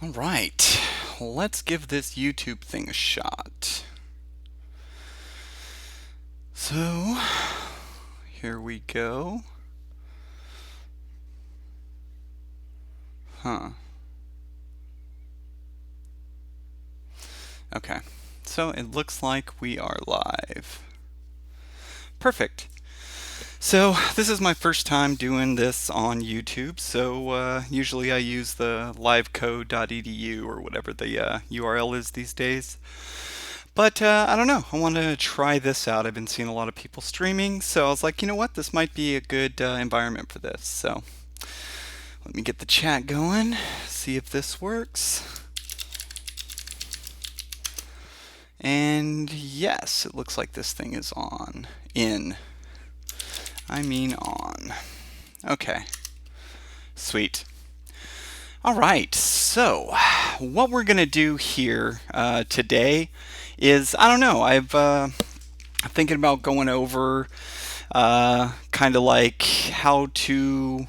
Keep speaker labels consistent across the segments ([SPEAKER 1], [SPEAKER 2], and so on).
[SPEAKER 1] All right, let's give this YouTube thing a shot. So, here we go. Huh. Okay, so it looks like we are live. Perfect. So this is my first time doing this on YouTube, so usually I use the livecode.edu or whatever the URL is these days. But I don't know, I want to try this out. I've been seeing a lot of people streaming, so I was like, you know what, this might be a good environment for this. So let me get the chat going, see if this works. And yes, it looks like this thing is on. On. Okay. Sweet. All right, so what we're going to do here today is, I don't know, I'm thinking about going over kind of like how to,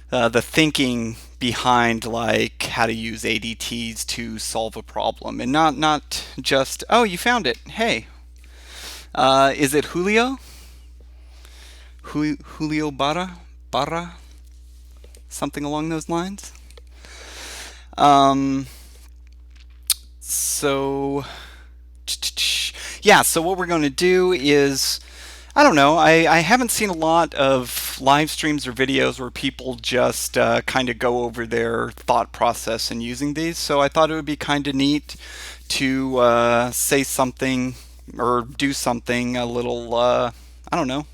[SPEAKER 1] the thinking behind like how to use ADTs to solve a problem, and not just, oh, you found it. Hey, is it Julio? Julio Barra? Something along those lines? Um, so, yeah, so what we're going to do is, I don't know, I haven't seen a lot of live streams or videos where people just kind of go over their thought process in using these, so I thought it would be kind of neat to say something or do something a little, I don't know,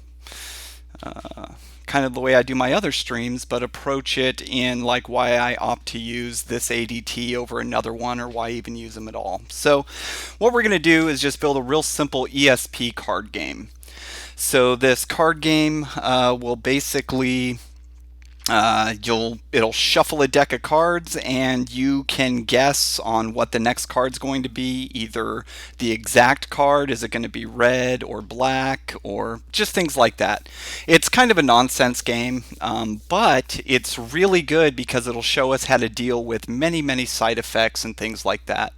[SPEAKER 1] kind of the way I do my other streams, but approach it in like why I opt to use this ADT over another one, or why even use them at all. So what we're going to do is just build a real simple ESP card game. So this card game will basically it'll shuffle a deck of cards, and you can guess on what the next card's going to be. Either the exact card, is it going to be red or black, or just things like that. It's kind of a nonsense game, but it's really good because it'll show us how to deal with many side effects and things like that.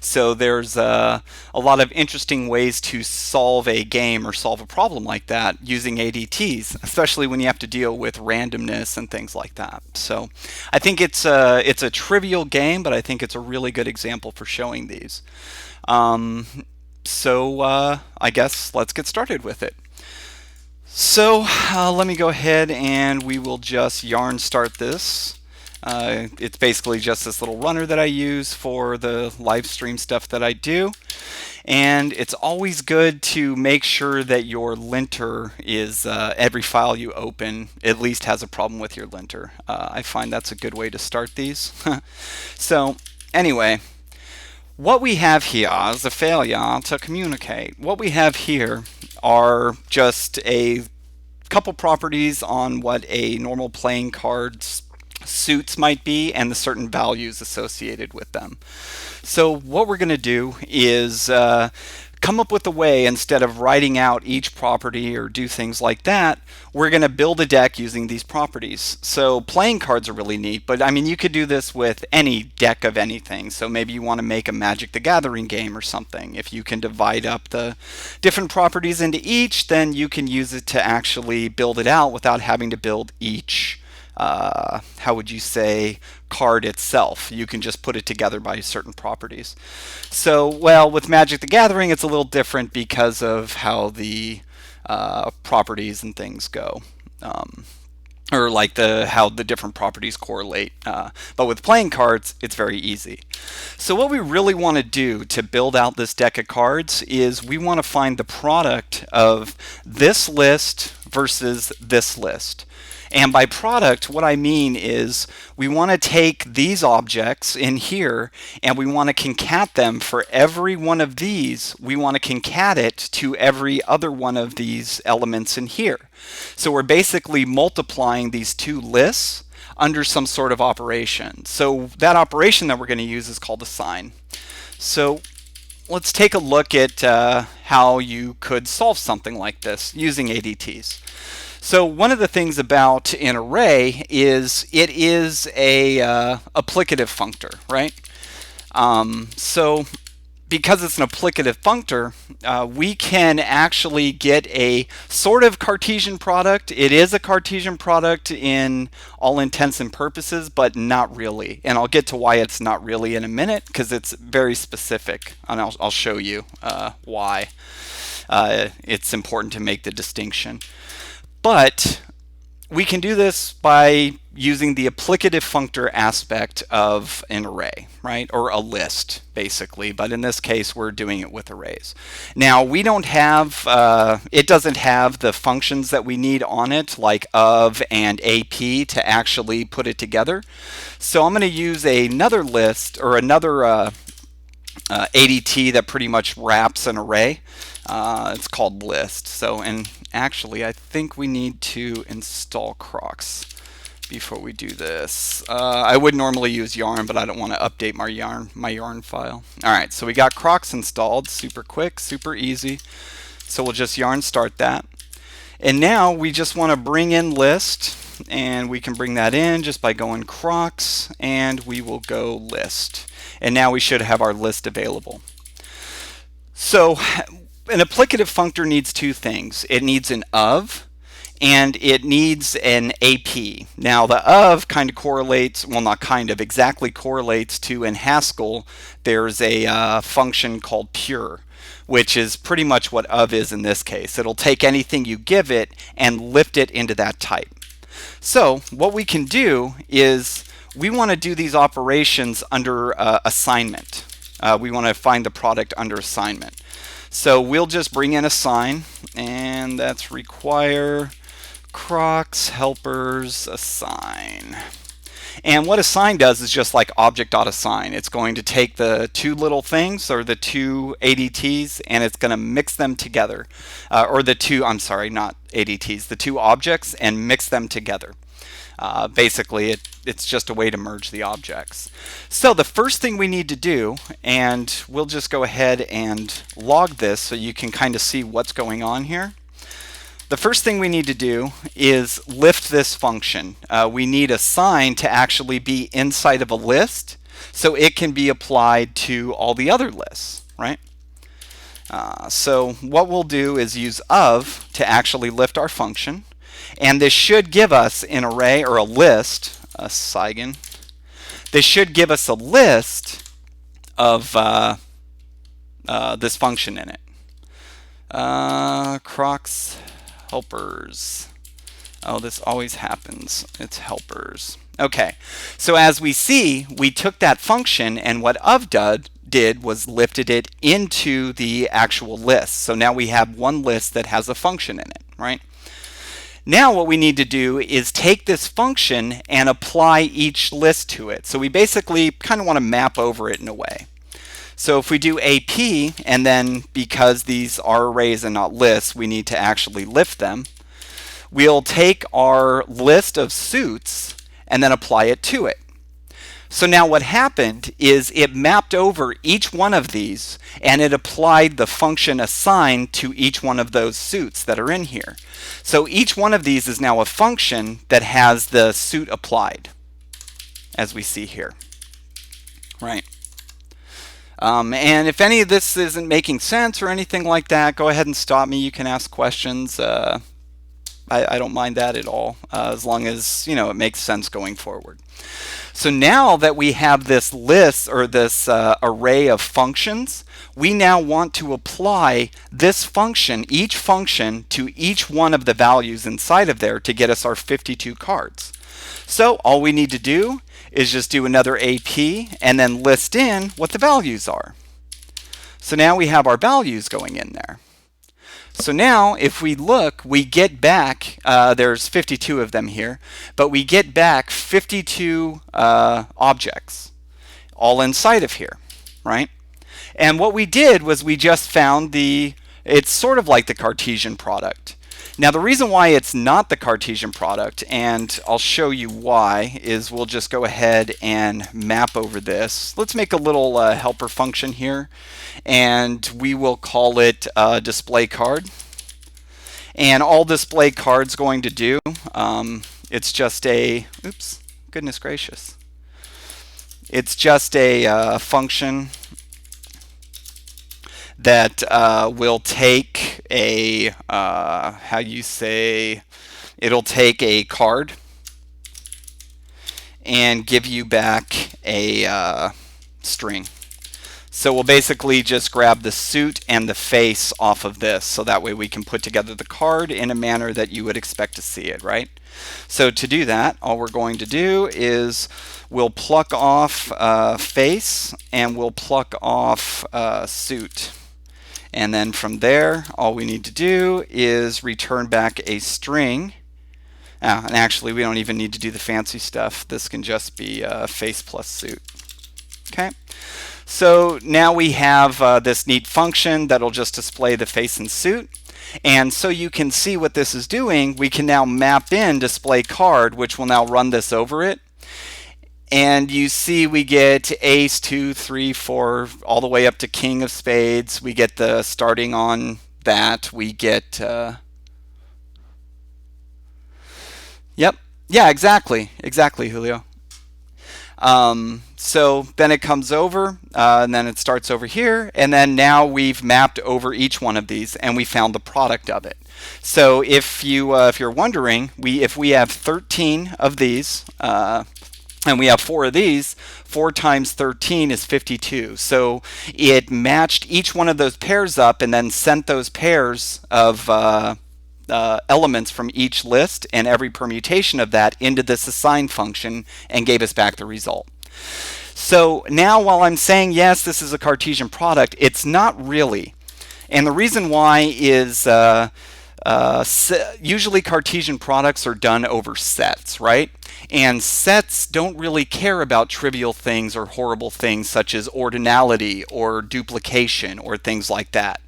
[SPEAKER 1] So there's a lot of interesting ways to solve a game or solve a problem like that using ADTs, especially when you have to deal with randomness and things like that. So I think it's a trivial game, but I think it's a really good example for showing these. I guess let's get started with it. So let me go ahead and we will just yarn start this. It's basically just this little runner that I use for the live stream stuff that I do. And it's always good to make sure that your linter is, every file you open at least has a problem with your linter. I find that's a good way to start these. So anyway, what we have here is a failure to communicate. What we have here are just a couple properties on what a normal playing card's suits might be and the certain values associated with them. So what we're going to do is come up with a way, instead of writing out each property or do things like that, we're going to build a deck using these properties. So playing cards are really neat, but I mean, you could do this with any deck of anything. So maybe you want to make a Magic the Gathering game or something. If you can divide up the different properties into each, then you can use it to actually build it out without having to build each how would you say, card itself. You can just put it together by certain properties. So, well, with Magic the Gathering, it's a little different because of how the properties and things go. Or like how the different properties correlate. But with playing cards, it's very easy. So what we really want to do to build out this deck of cards is we want to find the product of this list versus this list. And by product, what I mean is we want to take these objects in here and we want to concat them for every one of these. We want to concat it to every other one of these elements in here. So we're basically multiplying these two lists under some sort of operation. So that operation that we're going to use is called assign. So let's take a look at how you could solve something like this using ADTs. So one of the things about an array is it is a applicative functor, right? So because it's an applicative functor, we can actually get a sort of Cartesian product. It is a Cartesian product in all intents and purposes, but not really. And I'll get to why it's not really in a minute, because it's very specific, and I'll show you why it's important to make the distinction. But we can do this by using the applicative functor aspect of an array, right? Or a list, basically. But in this case, we're doing it with arrays. Now, we don't have, it doesn't have the functions that we need on it, like of and AP, to actually put it together. So I'm going to use another list, or another ADT that pretty much wraps an array. It's called list. So, and actually, I think we need to install Crocs before we do this. I would normally use yarn, but I don't want to update my yarn file. All right, so we got Crocs installed. Super quick, super easy. So we'll just yarn start that. And now we just want to bring in list, and we can bring that in just by going Crocs, and we will go list. And now we should have our list available. So an applicative functor needs two things. It needs an of, and it needs an AP. Now the of kind of correlates, well, not kind of, exactly correlates to, in Haskell, there's a function called pure, which is pretty much what of is in this case. It'll take anything you give it and lift it into that type. So what we can do is we want to do these operations under assignment. We want to find the product under assignment. So we'll just bring in assign, and that's require Crocs helpers assign. And what assign does is just like object.assign. It's going to take the two little things, or the two ADTs, and it's going to mix them together. Or the two, I'm sorry, not ADTs, the two objects, and mix them together. Basically, it's just a way to merge the objects. So the first thing we need to do, and we'll just go ahead and log this so you can kind of see what's going on here. The first thing we need to do is lift this function. We need assign to actually be inside of a list so it can be applied to all the other lists, right? So what we'll do is use of to actually lift our function. And this should give us an array, or a list, a SIGIN. This should give us a list of this function in it. Crocs helpers. Oh, this always happens. It's helpers. Okay, so as we see, we took that function, and what of did was lifted it into the actual list. So now we have one list that has a function in it, right? Now what we need to do is take this function and apply each list to it. So we basically kind of want to map over it in a way. So if we do AP, and then because these are arrays and not lists, we need to actually lift them, we'll take our list of suits and then apply it to it. So now what happened is it mapped over each one of these, and it applied the function assign to each one of those suits that are in here. So each one of these is now a function that has the suit applied, as we see here, right? And if any of this isn't making sense or anything like that, go ahead and stop me. You can ask questions. I don't mind that at all, as long as it makes sense going forward. So now that we have this list, or this array of functions, we now want to apply this function, each function, to each one of the values inside of there to get us our 52 cards. So all we need to do is just do another AP and then list in what the values are. So now we have our values going in there. So now if we look, we get back, there's 52 of them here, but we get back 52 objects all inside of here, right? And what we did was we just found it's sort of like the Cartesian product. Now the reason why it's not the Cartesian product, and I'll show you why, is we'll just go ahead and map over this. Let's make a little helper function here, and we will call it DisplayCard. And all DisplayCard's going to do, it's just a, oops, goodness gracious. It's just a function that will take a, how you say, it'll take a card and give you back a string. So we'll basically just grab the suit and the face off of this, so that way we can put together the card in a manner that you would expect to see it, right? So to do that, all we're going to do is we'll pluck off face and we'll pluck off suit. And then from there, all we need to do is return back a string. And actually, we don't even need to do the fancy stuff. This can just be face plus suit. Okay. So now we have this neat function that'll just display the face and suit. And so you can see what this is doing. We can now map in DisplayCard, which will now run this over it. And you see we get ace, 2, 3, 4, all the way up to king of spades. We get the starting on that. We get, yep, yeah, exactly, Julio. So then it comes over, and then it starts over here, and then now we've mapped over each one of these, and we found the product of it. So if you're wondering, if we have 13 of these, and we have 4 of these, 4 times 13 is 52. So it matched each one of those pairs up and then sent those pairs of elements from each list and every permutation of that into this assign function and gave us back the result. So now while I'm saying yes, this is a Cartesian product, it's not really. And the reason why is usually Cartesian products are done over sets, right? And sets don't really care about trivial things or horrible things such as ordinality or duplication or things like that.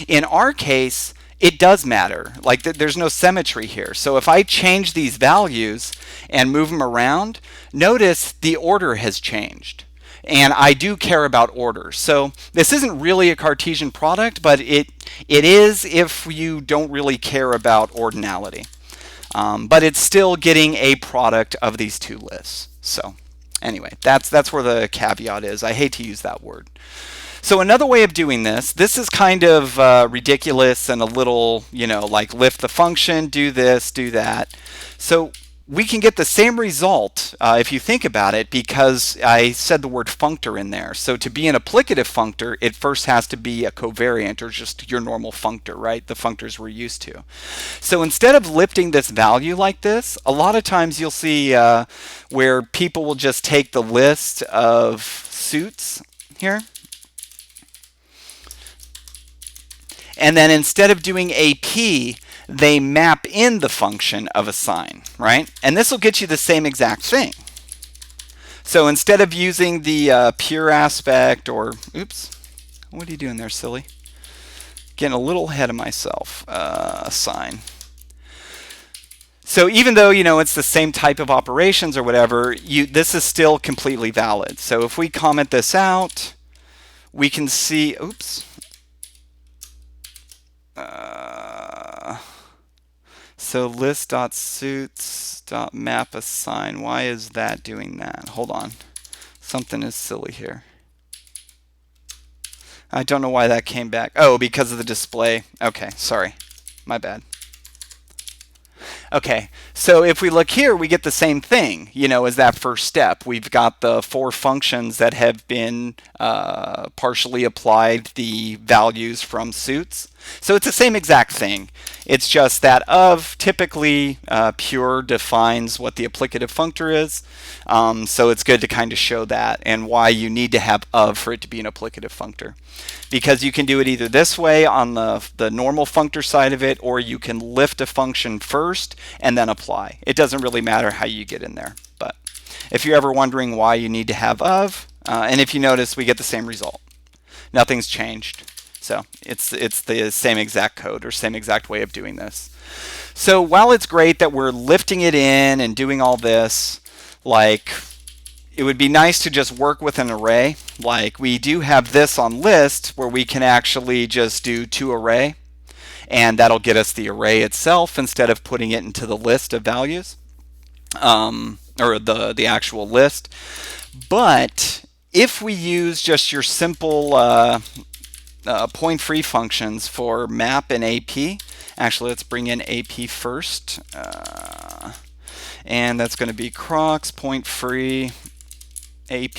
[SPEAKER 1] In our case, it does matter. Like there's no symmetry here. So if I change these values and move them around, notice the order has changed. And I do care about order. So this isn't really a Cartesian product, but it is if you don't really care about ordinality. But it's still getting a product of these two lists. So anyway, that's where the caveat is. I hate to use that word. So another way of doing this is kind of ridiculous and a little, like lift the function, do this, do that. So we can get the same result if you think about it, because I said the word functor in there. So to be an applicative functor, it first has to be a covariant or just your normal functor, right? The functors we're used to. So instead of lifting this value like this, a lot of times you'll see where people will just take the list of suits here. And then instead of doing AP, they map in the function of assign, right? And this will get you the same exact thing. So instead of using the pure aspect or, oops, what are you doing there, silly? Getting a little ahead of myself, assign. So even though, it's the same type of operations or whatever, this is still completely valid. So if we comment this out, we can see, oops. So list.suits.mapAssign, why is that doing that? Hold on. Something is silly here. I don't know why that came back. Oh, because of the display. Okay, sorry. My bad. Okay, so if we look here, we get the same thing, as that first step. We've got the 4 functions that have been partially applied the values from suits. So it's the same exact thing. It's just that of typically pure defines what the applicative functor is. So it's good to kind of show that and why you need to have of for it to be an applicative functor. Because you can do it either this way on the normal functor side of it, or you can lift a function first and then apply. It doesn't really matter how you get in there. But if you're ever wondering why you need to have of, and if you notice, we get the same result. Nothing's changed. So it's the same exact code or same exact way of doing this. So while it's great that we're lifting it in and doing all this, like it would be nice to just work with an array. Like we do have this on list where we can actually just do to array. and that'll get us the array itself instead of putting it into the list of values, or the actual list. But if we use just your simple point-free functions for map and AP, actually let's bring in AP first, and that's going to be Crocs point-free AP.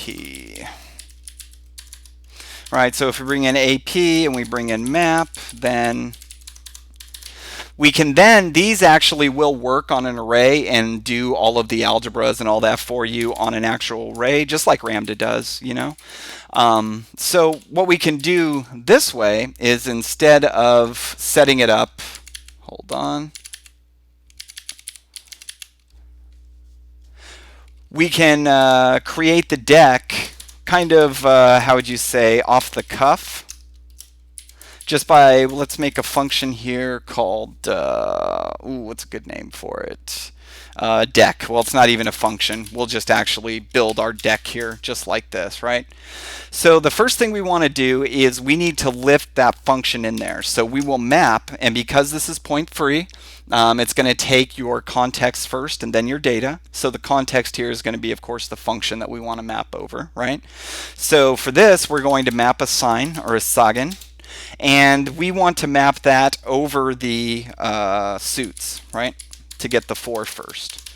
[SPEAKER 1] Right, so if we bring in AP and we bring in map, then we can these actually will work on an array and do all of the algebras and all that for you on an actual array, just like Ramda does, you know. So what we can do this way is, instead of setting it up, hold on, we can create the deck kind of, how would you say, off the cuff, just by, let's make a function here called, what's a good name for it? Deck. Well, it's not even a function. We'll just actually build our deck here just like this, right? So the first thing we want to do is we need to lift that function in there. So we will map, and because this is point free, it's going to take your context first and then your data. So the context here is going to be, of course, the function that we want to map over, right? So for this, we're going to map a sign, or a sagen, and we want to map that over the suits, right, to get the 4 first,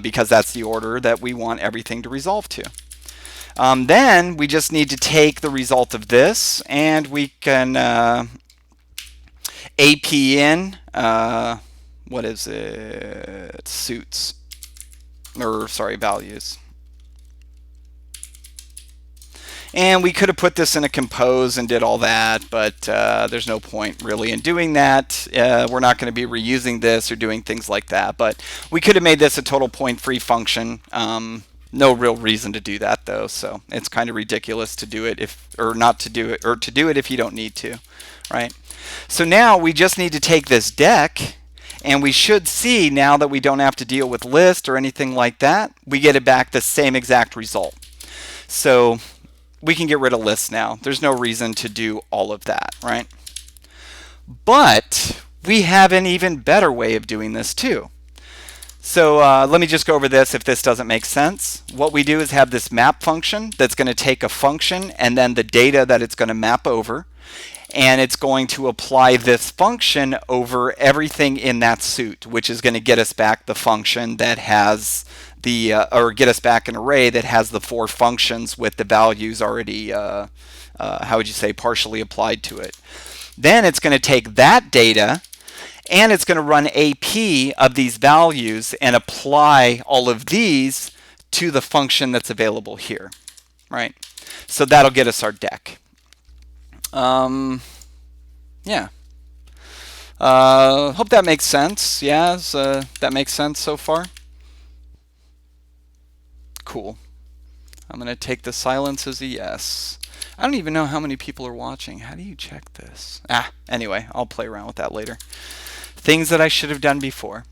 [SPEAKER 1] because that's the order that we want everything to resolve to. Then we just need to take the result of this, and we can AP in, what is it, suits, or sorry, values. And we could have put this in a compose and did all that, but there's no point really in doing that. We're not going to be reusing this or doing things like that, but we could have made this a total point-free function. No real reason to do that though, so it's kind of ridiculous to do it or not to do it, or to do it if you don't need to, right? So now we just need to take this deck, and we should see, now that we don't have to deal with list or anything like that, we get it back the same exact result. So we can get rid of lists now. There's no reason to do all of that, right? But we have an even better way of doing this too. So let me just go over this if this doesn't make sense. What we do is have this map function that's going to take a function and then the data that it's going to map over, and it's going to apply this function over everything in that suit, which is going to get us back the function that has the, or get us back an array that has the 4 functions with the values already, how would you say, partially applied to it. Then it's going to take that data, and it's going to run AP of these values and apply all of these to the function that's available here, right? So that'll get us our deck. Yeah. Hope that makes sense. Yeah, that makes sense so far. Cool. I'm going to take the silence as a yes. I don't even know how many people are watching. How do you check this? Anyway, I'll play around with that later. Things that I should have done before.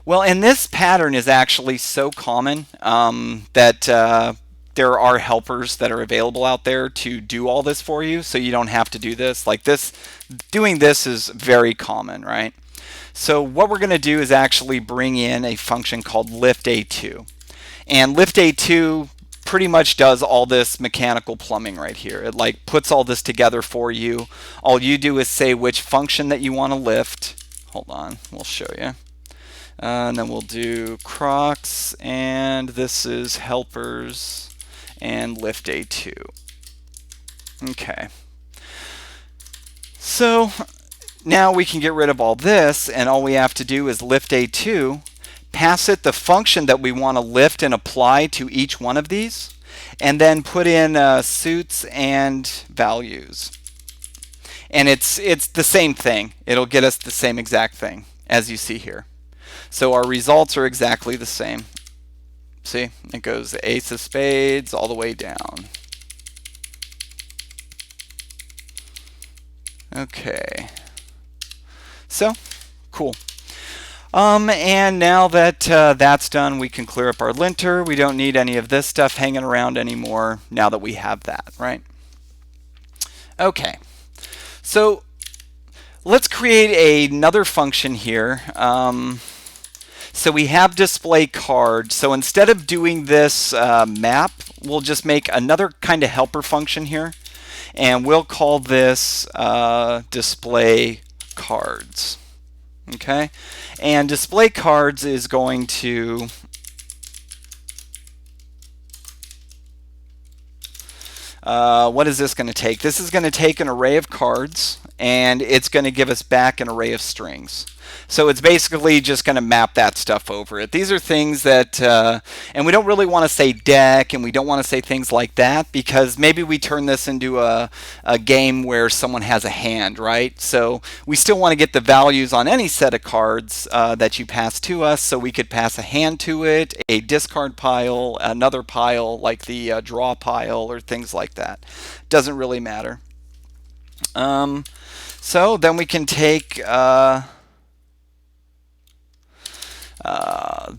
[SPEAKER 1] Well, and this pattern is actually so common that there are helpers that are available out there to do all this for you, so you don't have to do this. Like this, doing this is very common, right? So what we're going to do is actually bring in a function called lift_a2. And lift_a2 pretty much does all this mechanical plumbing right here. It like puts all this together for you. All you do is say which function that you want to lift. Hold on, we'll show you. And then we'll do Crocs, and this is helpers, and lift_a2. Okay. So now we can get rid of all this, and all we have to do is lift_a2, pass it the function that we want to lift and apply to each one of these, and then put in suits and values. And it's the same thing. It'll get us the same exact thing as you see here. So our results are exactly the same. See, it goes the ace of spades all the way down. Okay. So, cool. And now that that's done, we can clear up our linter. We don't need any of this stuff hanging around anymore now that we have that, right? Okay. So Let's create another function here. So we have DisplayCard. So instead of doing this map, we'll just make another kind of helper function here. And we'll call this DisplayCards. Okay? And DisplayCards is going to what is this going to take? This is going to take an array of cards, and it's going to give us back an array of strings. So it's basically just going to map that stuff over it. These are things that, and we don't really want to say deck, and we don't want to say things like that, because maybe we turn this into a game where someone has a hand, right? So we still want to get the values on any set of cards that you pass to us, so we could pass a hand to it, a discard pile, another pile like the draw pile, or things like that. Doesn't really matter. So then we can take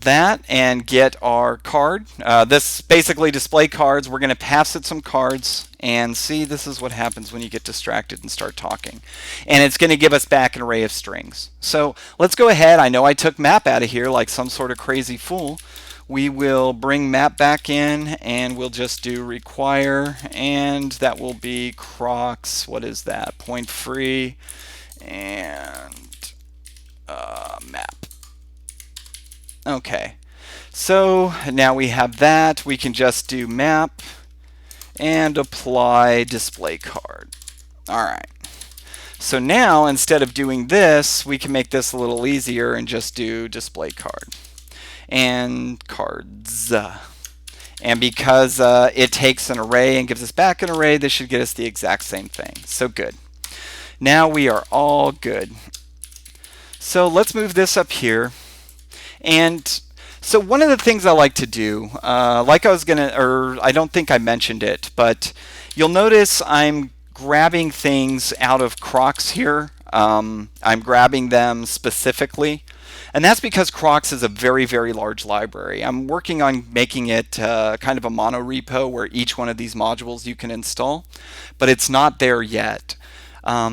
[SPEAKER 1] that and get our card. This basically display cards. We're going to pass it some cards, and see, this is what happens when you get distracted and start talking. And it's going to give us back an array of strings. So let's go ahead. I know I took map out of here like some sort of crazy fool. We will bring map back in, and we'll just do require, and that will be Crocs. What is that? Point free and map. Okay, so now we have that. We can just do map and apply display card. All right. So now instead of doing this, we can make this a little easier and just do display card and cards. And because it takes an array and gives us back an array, this should get us the exact same thing. So good. Now we are all good. So let's move this up here. And so one of the things I like to do, like I was gonna, or I don't think I mentioned it, but you'll notice I'm grabbing things out of Crocs here. I'm grabbing them specifically. And that's because Crocs is a very, very large library. I'm working on making it kind of a mono repo where each one of these modules you can install, but it's not there yet.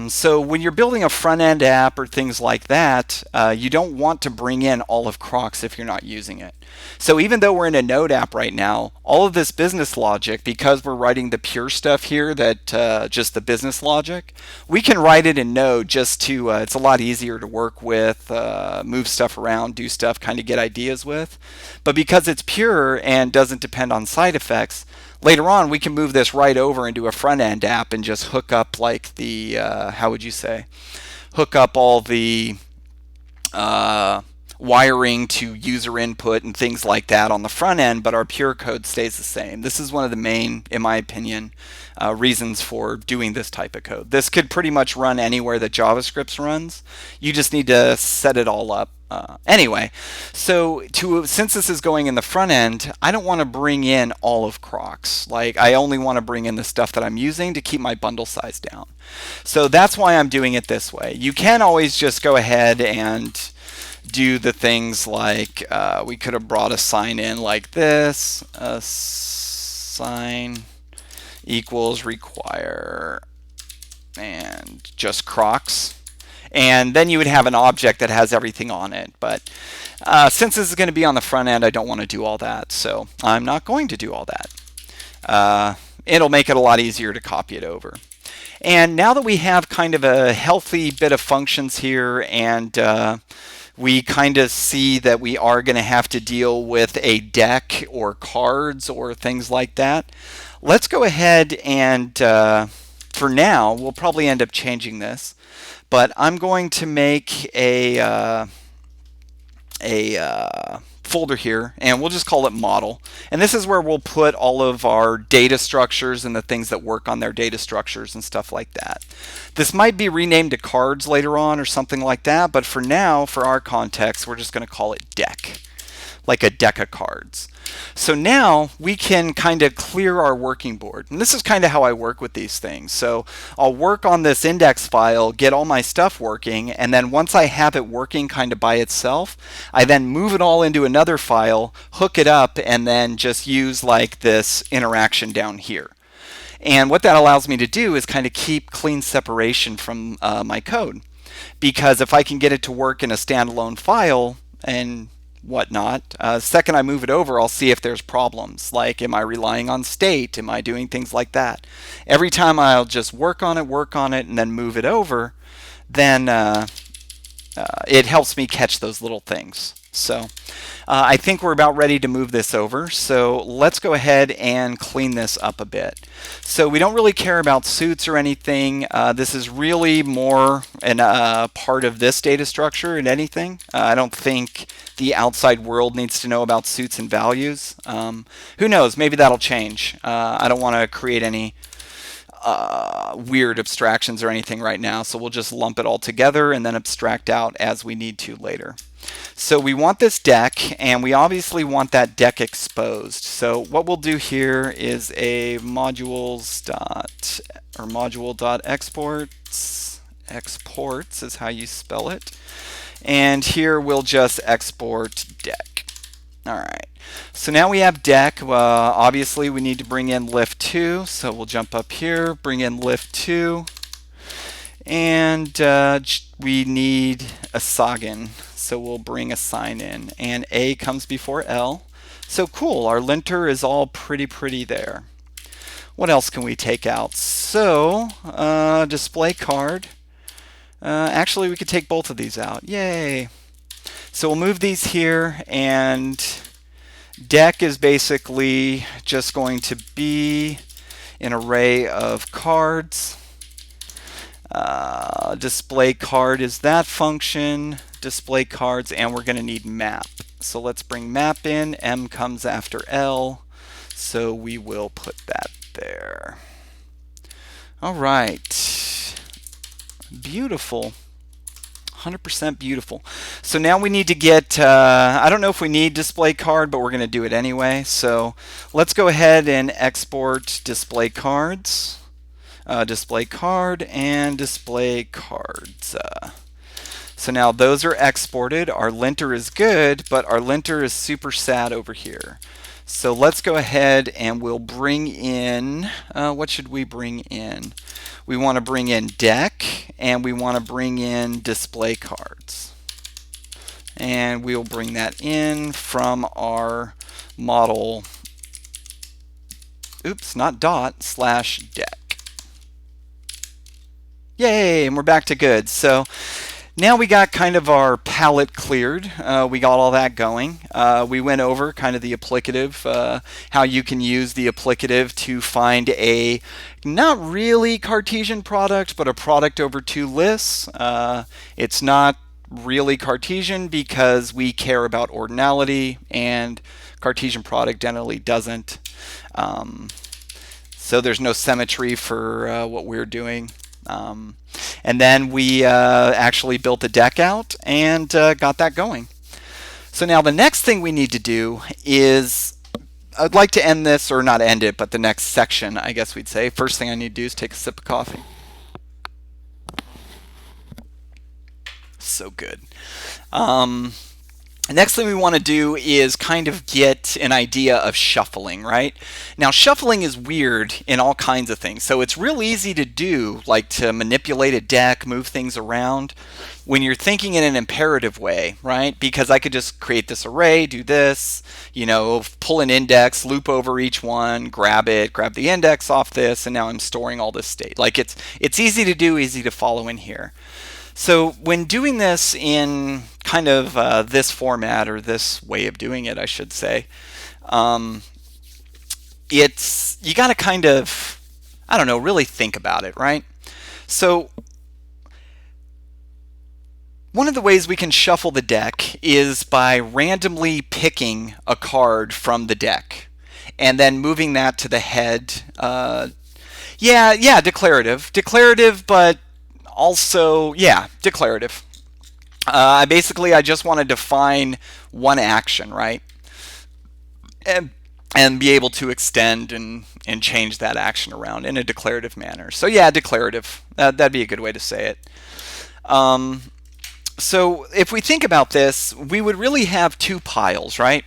[SPEAKER 1] So when you're building a front-end app or things like that, you don't want to bring in all of Crocs if you're not using it. So even though we're in a Node app right now, all of this business logic, because we're writing the pure stuff here, that just the business logic, we can write it in Node just to, it's a lot easier to work with, move stuff around, do stuff, kind of get ideas with. But because it's pure and doesn't depend on side effects, later on, we can move this right over into a front-end app and just hook up like the, how would you say, hook up all the wiring to user input and things like that on the front end, but our pure code stays the same. This is one of the main, in my opinion, reasons for doing this type of code. This could pretty much run anywhere that JavaScript runs. You just need to set it all up. Anyway, so since this is going in the front end, I don't want to bring in all of Crocs. Like, I only want to bring in the stuff that I'm using to keep my bundle size down. So that's why I'm doing it this way. You can always just go ahead and do the things like we could have brought a sign in like this, a sign equals require and just Crocs. And then you would have an object that has everything on it. But since this is going to be on the front end, I don't want to do all that. So I'm not going to do all that. It'll make it a lot easier to copy it over. And now that we have kind of a healthy bit of functions here, and we kind of see that we are going to have to deal with a deck or cards or things like that, let's go ahead and, for now, we'll probably end up changing this. But I'm going to make a folder here, and we'll just call it model. And this is where we'll put all of our data structures and the things that work on their data structures and stuff like that. This might be renamed to cards later on or something like that, but for now, for our context, we're just going to call it deck, like a deck of cards. So now we can kind of clear our working board. And this is kind of how I work with these things. So I'll work on this index file, get all my stuff working, and then once I have it working kind of by itself, I then move it all into another file, hook it up, and then just use like this interaction down here. And what that allows me to do is kind of keep clean separation from my code. because if I can get it to work in a standalone file and whatnot, second I move it over, I'll see if there's problems. Like, am I relying on state? Am I doing things like that? Every time I'll just work on it, and then move it over, then it helps me catch those little things. So I think we're about ready to move this over. So let's go ahead and clean this up a bit. So we don't really care about suits or anything. This is really more part of this data structure than anything. I don't think the outside world needs to know about suits and values. Who knows? Maybe that'll change. I don't want to create any weird abstractions or anything right now, so we'll just lump it all together and then abstract out as we need to later. So we want this deck, and we obviously want that deck exposed. So what we'll do here is a module.exports. Exports is how you spell it. And here we'll just export deck. All right. So now we have deck. Obviously we need to bring in lift2, so we'll jump up here, bring in lift2, and we need a SOGIN, so we'll bring a sign in, and A comes before L. So cool, our linter is all pretty there. What else can we take out? So display card. Actually, we could take both of these out. Yay! So we'll move these here, and deck is basically just going to be an array of cards. Display card is that function, display cards, and we're going to need map. So let's bring map in. M comes after L, so we will put that there. All right, beautiful. 100% beautiful. So now we need to get, I don't know if we need display card, but we're going to do it anyway. So let's go ahead and export display cards, display card, and display cards. So now those are exported. Our linter is good, but our linter is super sad over here. So let's go ahead and we'll bring in, what should we bring in? We want to bring in deck, and we want to bring in display cards. And we'll bring that in from our model, oops, not dot, / deck. Yay, and we're back to good. So now we got kind of our palette cleared. We got all that going. We went over kind of the applicative, how you can use the applicative to find a not really Cartesian product, but a product over two lists. It's not really Cartesian because we care about ordinality, and Cartesian product generally doesn't. So there's no symmetry for what we're doing. And then we actually built a deck out and got that going. So now the next thing we need to do is, I'd like to end this, or not end it, but the next section, I guess we'd say. First thing I need to do is take a sip of coffee. So good. The next thing we want to do is kind of get an idea of shuffling, right? Now, shuffling is weird in all kinds of things. So it's real easy to do, like to manipulate a deck, move things around, when you're thinking in an imperative way, right? Because I could just create this array, do this, you know, pull an index, loop over each one, grab it, grab the index off this, and now I'm storing all this state. Like it's easy to do, easy to follow in here. So when doing this in kind of this format, or this way of doing it, I should say, it's, you got to kind of, I don't know, really think about it, right? So one of the ways we can shuffle the deck is by randomly picking a card from the deck and then moving that to the head. Yeah, declarative, but also, yeah, declarative. I just want to define one action, right? And be able to extend and change that action around in a declarative manner. So yeah, declarative. That'd be a good way to say it. So if we think about this, we would really have two piles, right?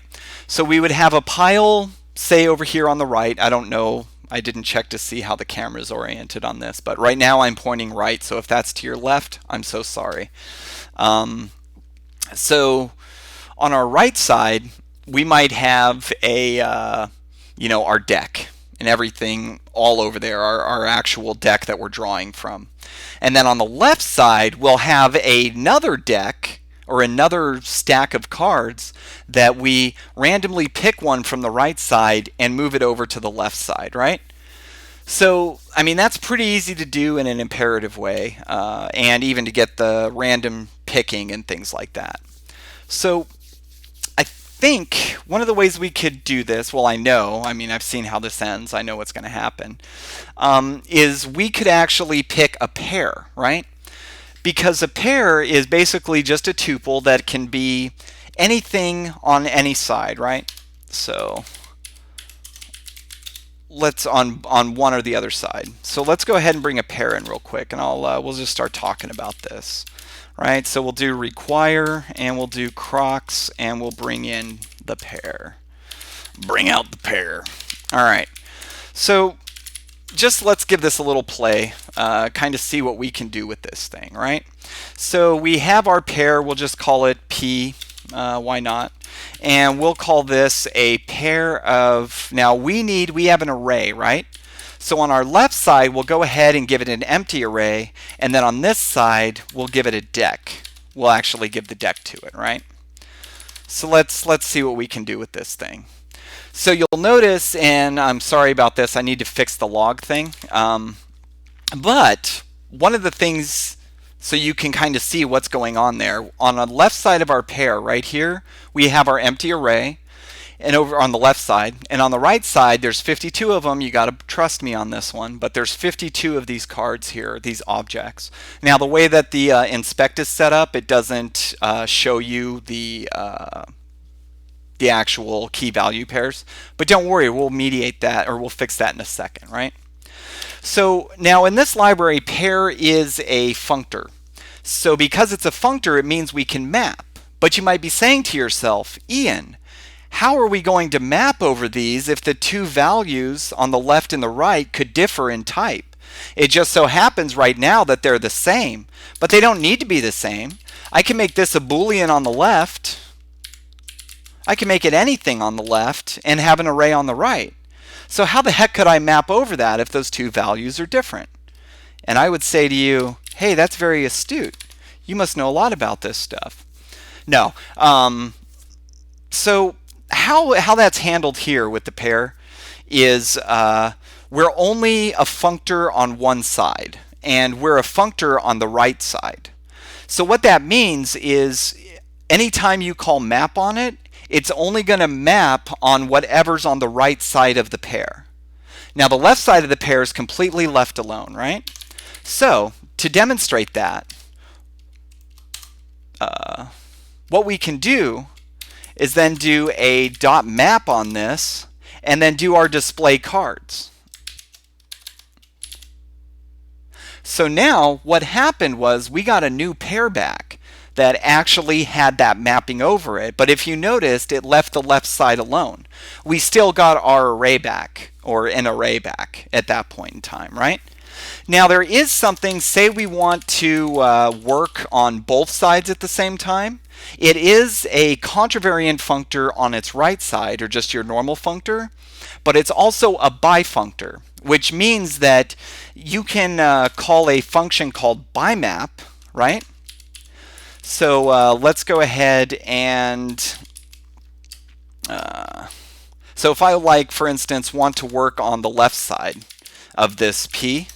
[SPEAKER 1] So we would have a pile, say over here on the right. I don't know I didn't check to see how the camera is oriented on this, but right now I'm pointing right, so if that's to your left, I'm so sorry. So on our right side, we might have a, our deck and everything all over there, our actual deck that we're drawing from. And then on the left side, we'll have another deck or another stack of cards that we randomly pick one from the right side and move it over to the left side, right? So, I mean, that's pretty easy to do in an imperative way, and even to get the random picking and things like that. So, I think one of the ways we could do this, well, I've seen how this ends, I know what's going to happen, is we could actually pick a pair, right? Because a pair is basically just a tuple that can be anything on any side, right? So let's on one or the other side. So let's go ahead and bring a pair in real quick, and we'll just start talking about this, right? So we'll do require, and we'll do Crocs, and we'll bring in the pair. Bring out the pair. All right. So just let's give this a little play, kind of see what we can do with this thing, right? So we have our pair, we'll just call it P, why not? And we'll call this a pair of, now we have an array, right? So on our left side, we'll go ahead and give it an empty array, and then on this side, we'll give it a deck. We'll actually give the deck to it, right? So let's see what we can do with this thing. So you'll notice, and I'm sorry about this, I need to fix the log thing. But one of the things, so you can kind of see what's going on there, on the left side of our pair right here, we have our empty array, and over on the left side, and on the right side, there's 52 of them. You got to trust me on this one, but there's 52 of these cards here, these objects. Now, the way that the inspect is set up, it doesn't show you the actual key value pairs, but don't worry, we'll mediate that, or we'll fix that in a second, right? So now in this library, pair is a functor. So because it's a functor, it means we can map. But you might be saying to yourself, Ian, how are we going to map over these if the two values on the left and the right could differ in type? It just so happens right now that they're the same, but they don't need to be the same. I can make this a Boolean on the left. I can make it anything on the left and have an array on the right. So how the heck could I map over that if those two values are different? And I would say to you, hey, that's very astute. You must know a lot about this stuff. No. So how that's handled here with the pair is we're only a functor on one side, and we're a functor on the right side. So what that means is anytime you call map on it, it's only going to map on whatever's on the right side of the pair. Now the left side of the pair is completely left alone, right? So to demonstrate that, what we can do is then do a dot map on this and then do our display cards. So now what happened was we got a new pair back that actually had that mapping over it, but if you noticed, it left the left side alone. We still got our array back, or an array back at that point in time, right? Now there is something, say we want to work on both sides at the same time. It is a contravariant functor on its right side, or just your normal functor, but it's also a bifunctor, which means that you can call a function called ByMap, right? So let's go ahead and, so if I for instance, want to work on the left side of this P,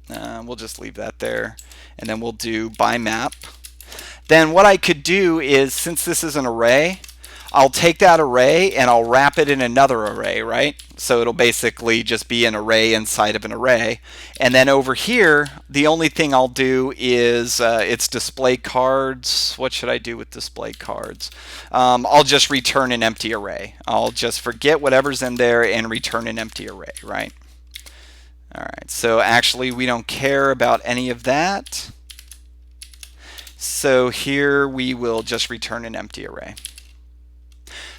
[SPEAKER 1] we'll just leave that there, and then we'll do ByMap. Then what I could do is, since this is an array, I'll take that array and I'll wrap it in another array, right? So it'll basically just be an array inside of an array. And then over here, the only thing I'll do is it's display cards. What should I do with display cards? I'll just return an empty array. I'll just forget whatever's in there and return an empty array, right? All right, so actually we don't care about any of that. So here we will just return an empty array.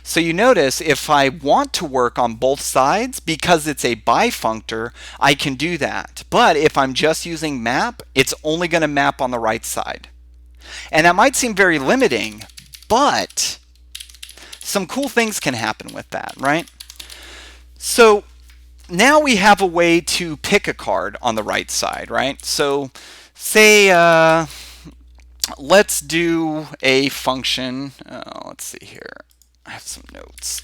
[SPEAKER 1] So you notice if I want to work on both sides, because it's a bifunctor, I can do that. But if I'm just using map, it's only going to map on the right side. And that might seem very limiting, but some cool things can happen with that, right? So now we have a way to pick a card on the right side, right? So say, let's do a function. Let's see here. I have some notes.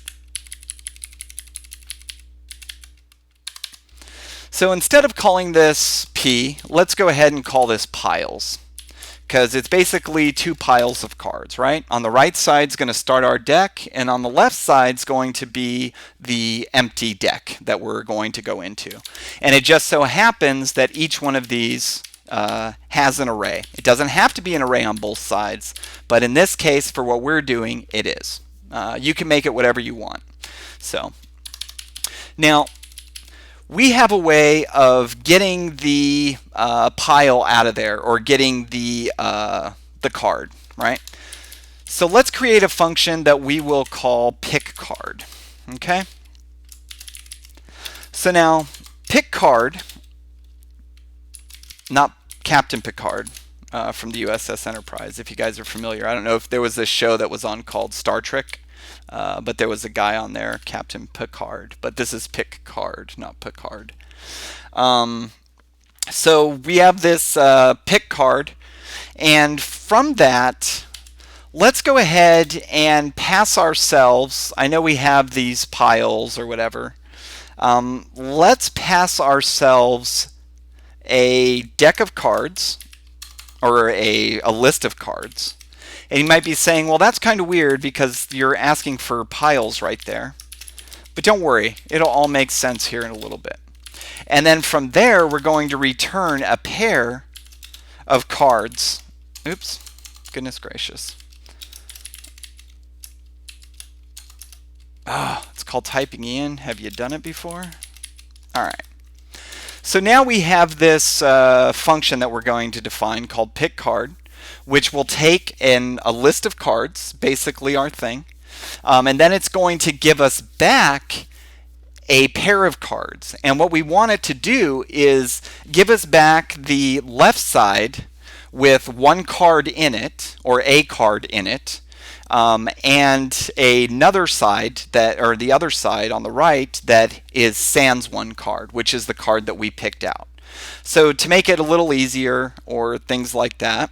[SPEAKER 1] So instead of calling this P, let's go ahead and call this piles, because it's basically two piles of cards, right? On the right side is going to start our deck, and on the left side is going to be the empty deck that we're going to go into. And it just so happens that each one of these has an array. It doesn't have to be an array on both sides, but in this case, for what we're doing, it is. You can make it whatever you want. So now we have a way of getting the pile out of there, or getting the card, right? So let's create a function that we will call pickCard. Okay. So now pickCard, not Captain Picard from the USS Enterprise, if you guys are familiar. I don't know if there was this show that was on called Star Trek, but there was a guy on there, Captain Picard. But this is pickCard, not Picard. So we have this pickCard, and from that, let's go ahead and pass ourselves. I know we have these piles or whatever. Let's pass ourselves a deck of cards, or a list of cards. And you might be saying, well, that's kind of weird because you're asking for piles right there. But don't worry, it'll all make sense here in a little bit. And then from there, we're going to return a pair of cards. Oops, goodness gracious. It's called typing in. Have you done it before? All right. So now we have this function that we're going to define called pickCard, which will take in a list of cards, basically our thing, and then it's going to give us back a pair of cards. And what we want it to do is give us back the left side with one card in it, or a card in it, and another side that, or the other side on the right, that is sans one card, which is the card that we picked out. So to make it a little easier, or things like that,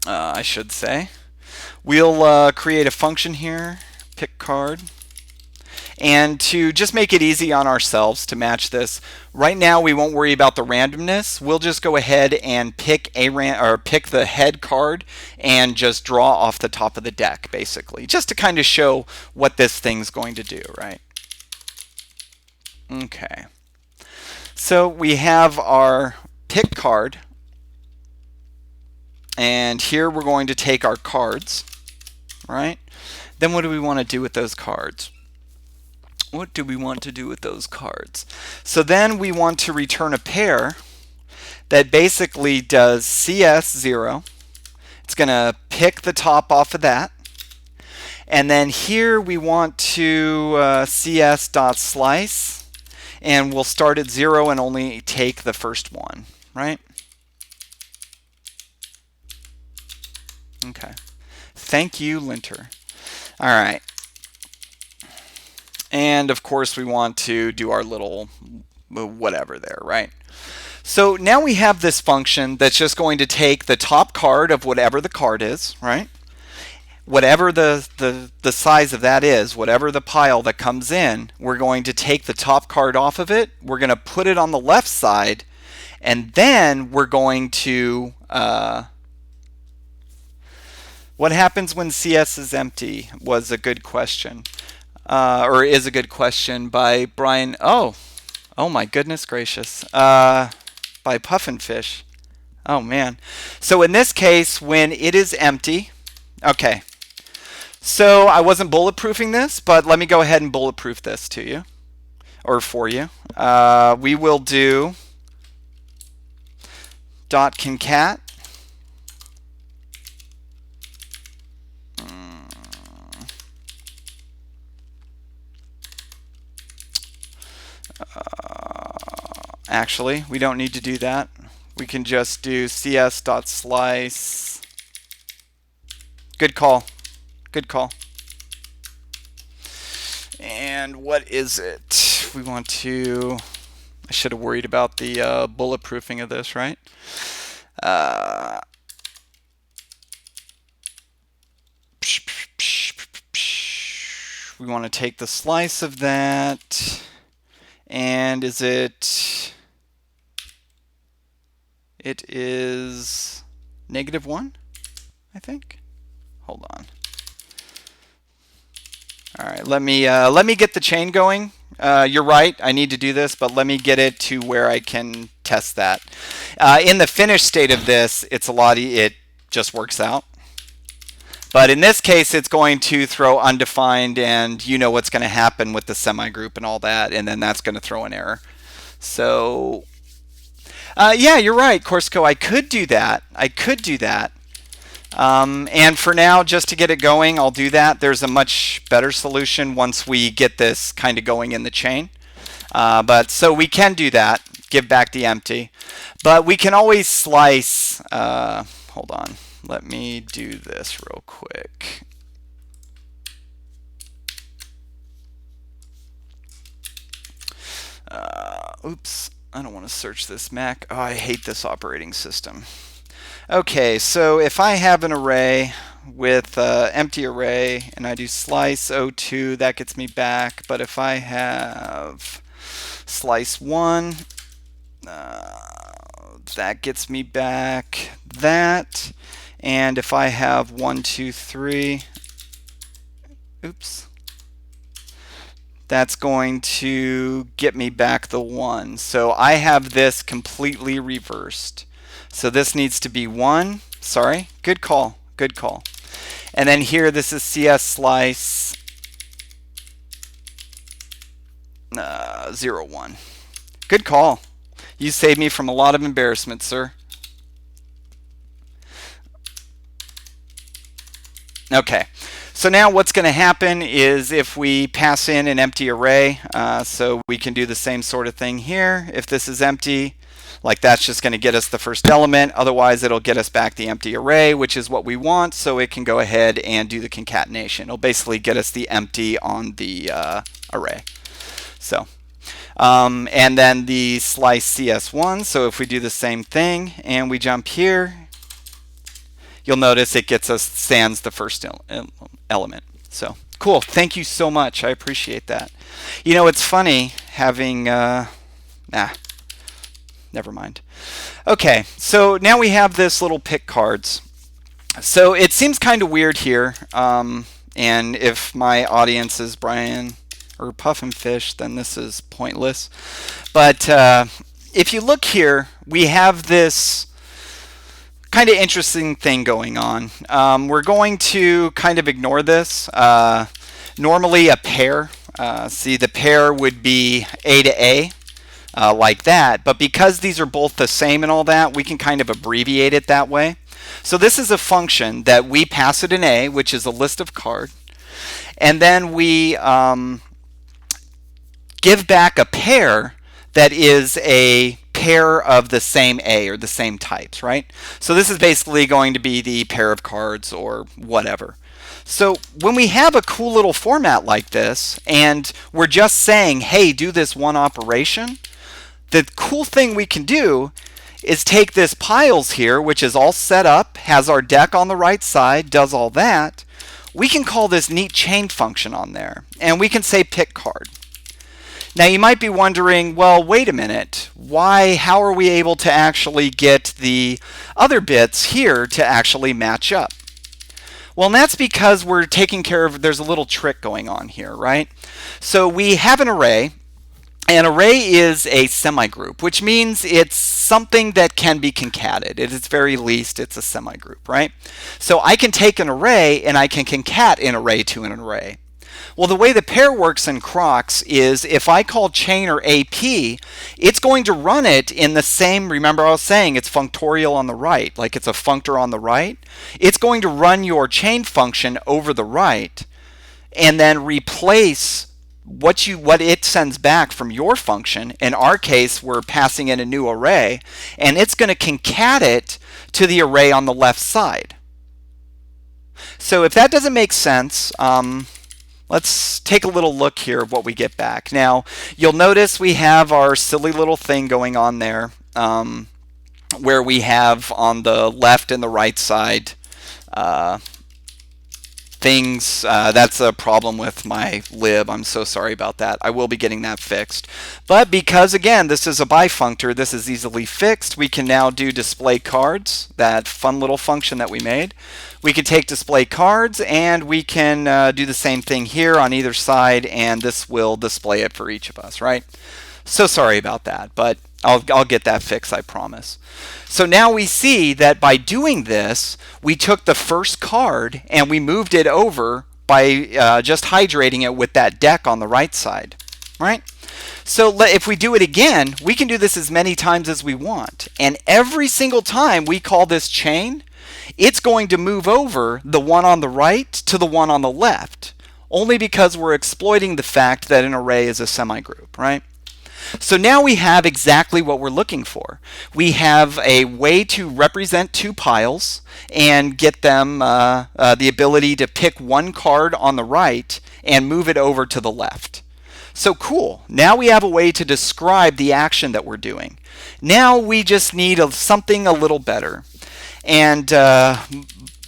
[SPEAKER 1] I should say, we'll create a function here, pickCard. And to just make it easy on ourselves to match this, right now we won't worry about the randomness. We'll just go ahead and pick pick the head card and just draw off the top of the deck, basically, just to kind of show what this thing's going to do, right? Okay. So we have our pick card, and here we're going to take our cards, right? Then what do we want to do with those cards? What do we want to do with those cards? So then we want to return a pair that basically does CS0. It's going to pick the top off of that. And then here we want to cs.slice, and we'll start at 0 and only take the first one, right? Okay. Thank you, linter. All right. And of course we want to do our little whatever there, right? So now we have this function that's just going to take the top card of whatever the card is, right? Whatever the size of that is, whatever the pile that comes in, we're going to take the top card off of it, we're going to put it on the left side, and then we're going to what happens when CS is empty was a good question. Or is a good question by Brian. Oh my goodness gracious. By Puffinfish. Oh man. So in this case, when it is empty, okay. So I wasn't bulletproofing this, but let me go ahead and bulletproof this to you, or for you. We will do .concat. actually, we don't need to do that. We can just do cs.slice. Good call. Good call. And what is it? We want to... I should have worried about the bulletproofing of this, right? We want to take the slice of that. And is it... It is -1, I think. Hold on. All right, let me get the chain going. You're right, I need to do this, but let me get it to where I can test that. In the finished state of this, it's a lot. It just works out. But in this case, it's going to throw undefined, and you know what's going to happen with the semigroup and all that, and then that's going to throw an error. So, yeah, you're right, Corsico. I could do that. I could do that. And for now, just to get it going, I'll do that. There's a much better solution once we get this kind of going in the chain. But so we can do that, give back the empty. But we can always slice. Hold on. Let me do this real quick. Oops, I don't want to search this Mac. Oh, I hate this operating system. Okay, so if I have an array with empty array and I do slice 02, that gets me back. But if I have slice 1, that gets me back that. And if I have 1, 2, 3, oops, that's going to get me back the 1. So I have this completely reversed. So this needs to be 1. Sorry, good call, good call. And then here, this is CS slice 0, 1. Good call. You saved me from a lot of embarrassment, sir. Okay, so now what's going to happen is if we pass in an empty array, so we can do the same sort of thing here. If this is empty, like that's just going to get us the first element. Otherwise, it'll get us back the empty array, which is what we want. So it can go ahead and do the concatenation. It'll basically get us the empty on the array. So, and then the slice CS1. So if we do the same thing and we jump here, you'll notice it gets us sans the first element. So cool. Thank you so much. I appreciate that. You know, it's funny having never mind. Okay, so now we have this little pick cards. So it seems kind of weird here, and if my audience is Brian or Puff and Fish, then this is pointless. But if you look here, we have this kind of interesting thing going on. We're going to kind of ignore this. Normally a pair, see the pair would be A to A. Like that, but because these are both the same and all that, we can kind of abbreviate it that way. So this is a function that we pass it an A, which is a list of card, and then we give back a pair that is a pair of the same A or the same types, right? So this is basically going to be the pair of cards or whatever. So when we have a cool little format like this, and we're just saying, hey, do this one operation, the cool thing we can do is take this piles here, which is all set up, has our deck on the right side, does all that. We can call this neat chain function on there, and we can say pick card. Now you might be wondering, well, wait a minute, how are we able to actually get the other bits here to actually match up? Well, and that's because we're taking care of, there's a little trick going on here, right? So we have an array. An array is a semigroup, which means it's something that can be concatenated. At its very least, it's a semigroup, right? So I can take an array and I can concat an array to an array. Well, the way the pair works in Crocs is if I call chain or AP, it's going to run it in the same, remember I was saying it's functorial on the right, like it's a functor on the right. It's going to run your chain function over the right and then replace what it sends back from your function. In our case, we're passing in a new array, and it's going to concat it to the array on the left side. So if that doesn't make sense, let's take a little look here of what we get back. Now, you'll notice we have our silly little thing going on there, where we have on the left and the right side things. That's a problem with my lib. I'm so sorry about that. I will be getting that fixed. But because, again, this is a ByFunctor, this is easily fixed. We can now do DisplayCards, that fun little function that we made. We can take DisplayCards, and we can do the same thing here on either side, and this will display it for each of us, right? So sorry about that, but I'll get that fixed, I promise. So now we see that by doing this, we took the first card and we moved it over by just hydrating it with that deck on the right side, right? So if we do it again, we can do this as many times as we want. And every single time we call this chain, it's going to move over the one on the right to the one on the left, only because we're exploiting the fact that an array is a semigroup, right? So now we have exactly what we're looking for. We have a way to represent two piles and get them the ability to pick one card on the right and move it over to the left. So cool. Now we have a way to describe the action that we're doing. Now we just need something a little better. And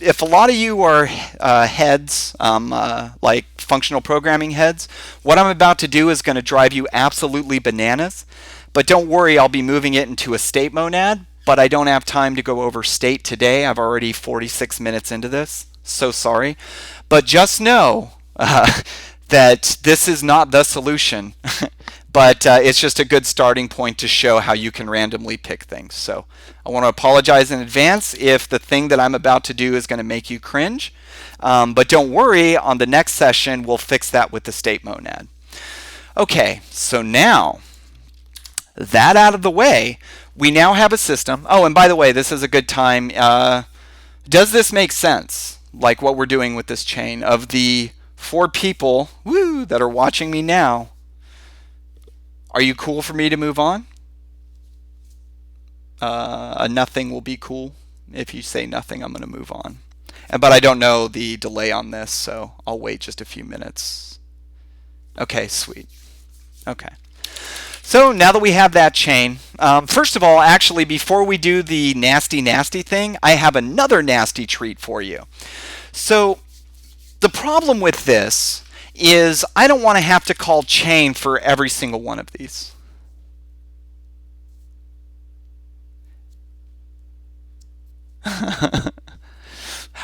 [SPEAKER 1] if a lot of you are heads, like functional programming heads, what I'm about to do is going to drive you absolutely bananas. But don't worry, I'll be moving it into a state monad, but I don't have time to go over state today. I've already 46 minutes into this. So sorry. But just know that this is not the solution. But it's just a good starting point to show how you can randomly pick things. So I want to apologize in advance if the thing that I'm about to do is going to make you cringe. But don't worry, on the next session, we'll fix that with the state monad. Okay, so now that out of the way, we now have a system. Oh, and by the way, this is a good time. Does this make sense? Like what we're doing with this chain of the 4 people that are watching me now. Are you cool for me to move on? A nothing will be cool. If you say nothing, I'm going to move on. But I don't know the delay on this, so I'll wait just a few minutes. Okay, sweet. Okay. So now that we have that chain, first of all, actually, before we do the nasty thing, I have another nasty treat for you. So the problem with this is I don't want to have to call chain for every single one of these.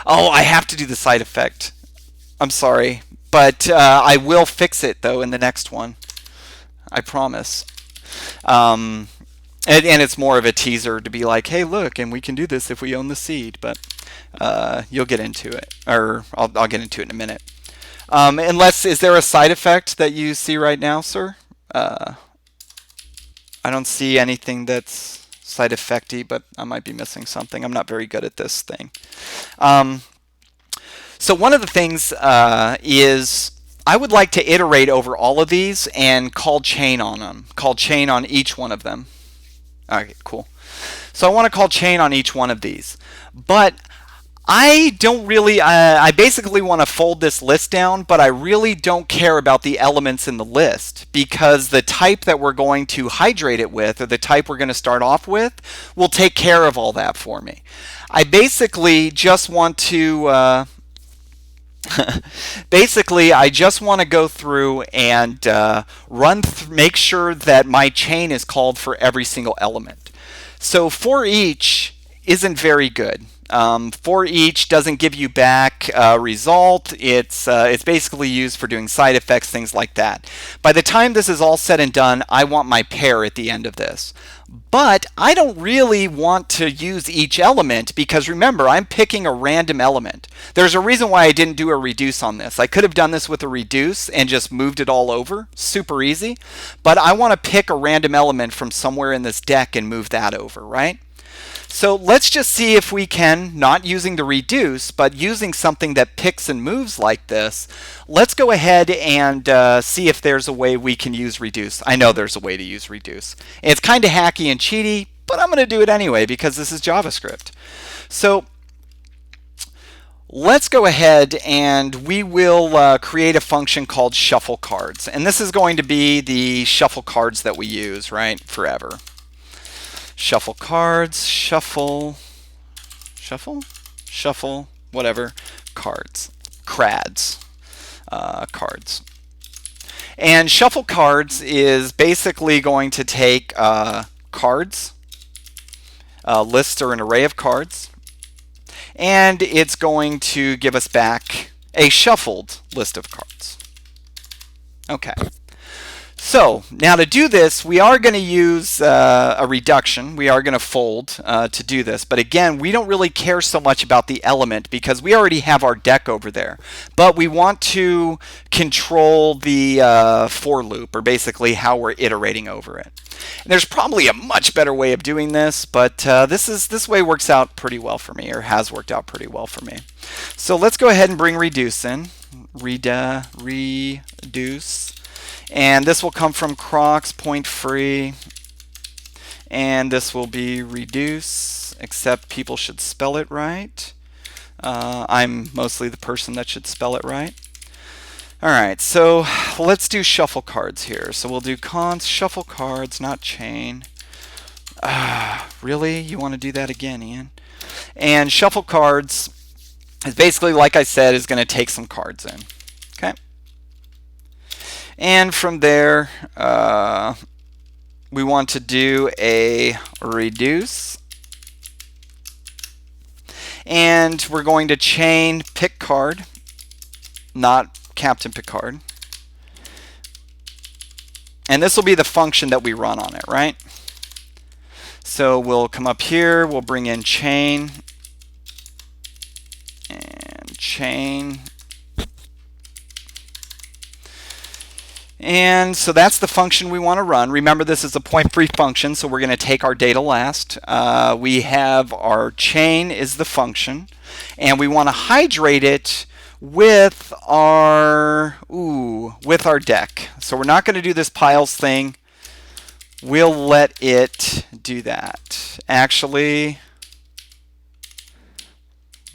[SPEAKER 1] Oh, I have to do the side effect. I'm sorry. But I will fix it, though, in the next one. I promise. And it's more of a teaser to be like, hey, look, and we can do this if we own the seed. But you'll get into it. Or I'll get into it in a minute. Unless, is there a side effect that you see right now, sir? I don't see anything that's side effecty, but I might be missing something. I'm not very good at this thing. So one of the things is I would like to iterate over all of these and call chain on them. Call chain on each one of them. Okay, cool. So I want to call chain on each one of these. But I don't really, I basically want to fold this list down, but I really don't care about the elements in the list because the type that we're going to hydrate it with, or the type we're going to start off with, will take care of all that for me. I basically just want to, I just want to go through and make sure that my chain is called for every single element. So for each isn't very good. For each doesn't give you back a result. It's basically used for doing side effects, things like that. By the time this is all said and done, I want my pair at the end of this. But I don't really want to use each element because remember, I'm picking a random element. There's a reason why I didn't do a reduce on this. I could have done this with a reduce and just moved it all over. Super easy. But I want to pick a random element from somewhere in this deck and move that over, right? So let's just see if we can, not using the reduce, but using something that picks and moves like this, let's go ahead and see if there's a way we can use reduce. I know there's a way to use reduce. It's kind of hacky and cheaty, but I'm going to do it anyway because this is JavaScript. So let's go ahead and we will create a function called shuffle cards. And this is going to be the shuffle cards that we use, right, forever. Shuffle cards, shuffle, whatever, cards, cards. And shuffle cards is basically going to take cards, a list or an array of cards, and it's going to give us back a shuffled list of cards. Okay. So now to do this, we are going to use a reduction. We are going to fold to do this. But again, we don't really care so much about the element because we already have our deck over there. But we want to control the for loop, or basically how we're iterating over it. And there's probably a much better way of doing this, but this way works out pretty well for me, or has worked out pretty well for me. So let's go ahead and bring reduce in. Reduce. And this will come from Crocs, point free. And this will be reduce, except people should spell it right. I'm mostly the person that should spell it right. All right, so let's do shuffle cards here. So we'll do const shuffle cards, not chain. Really? You want to do that again, Ian? And shuffle cards is basically, like I said, is going to take some cards in. Okay. And from there, we want to do a reduce. And we're going to chain pick card, not Captain Picard. And this will be the function that we run on it, right? So we'll come up here, we'll bring in chain, and chain. And so that's the function we want to run. Remember, this is a point-free function, so we're going to take our data last. We have our chain is the function, and we want to hydrate it with our deck. So we're not going to do this piles thing. We'll let it do that. Actually,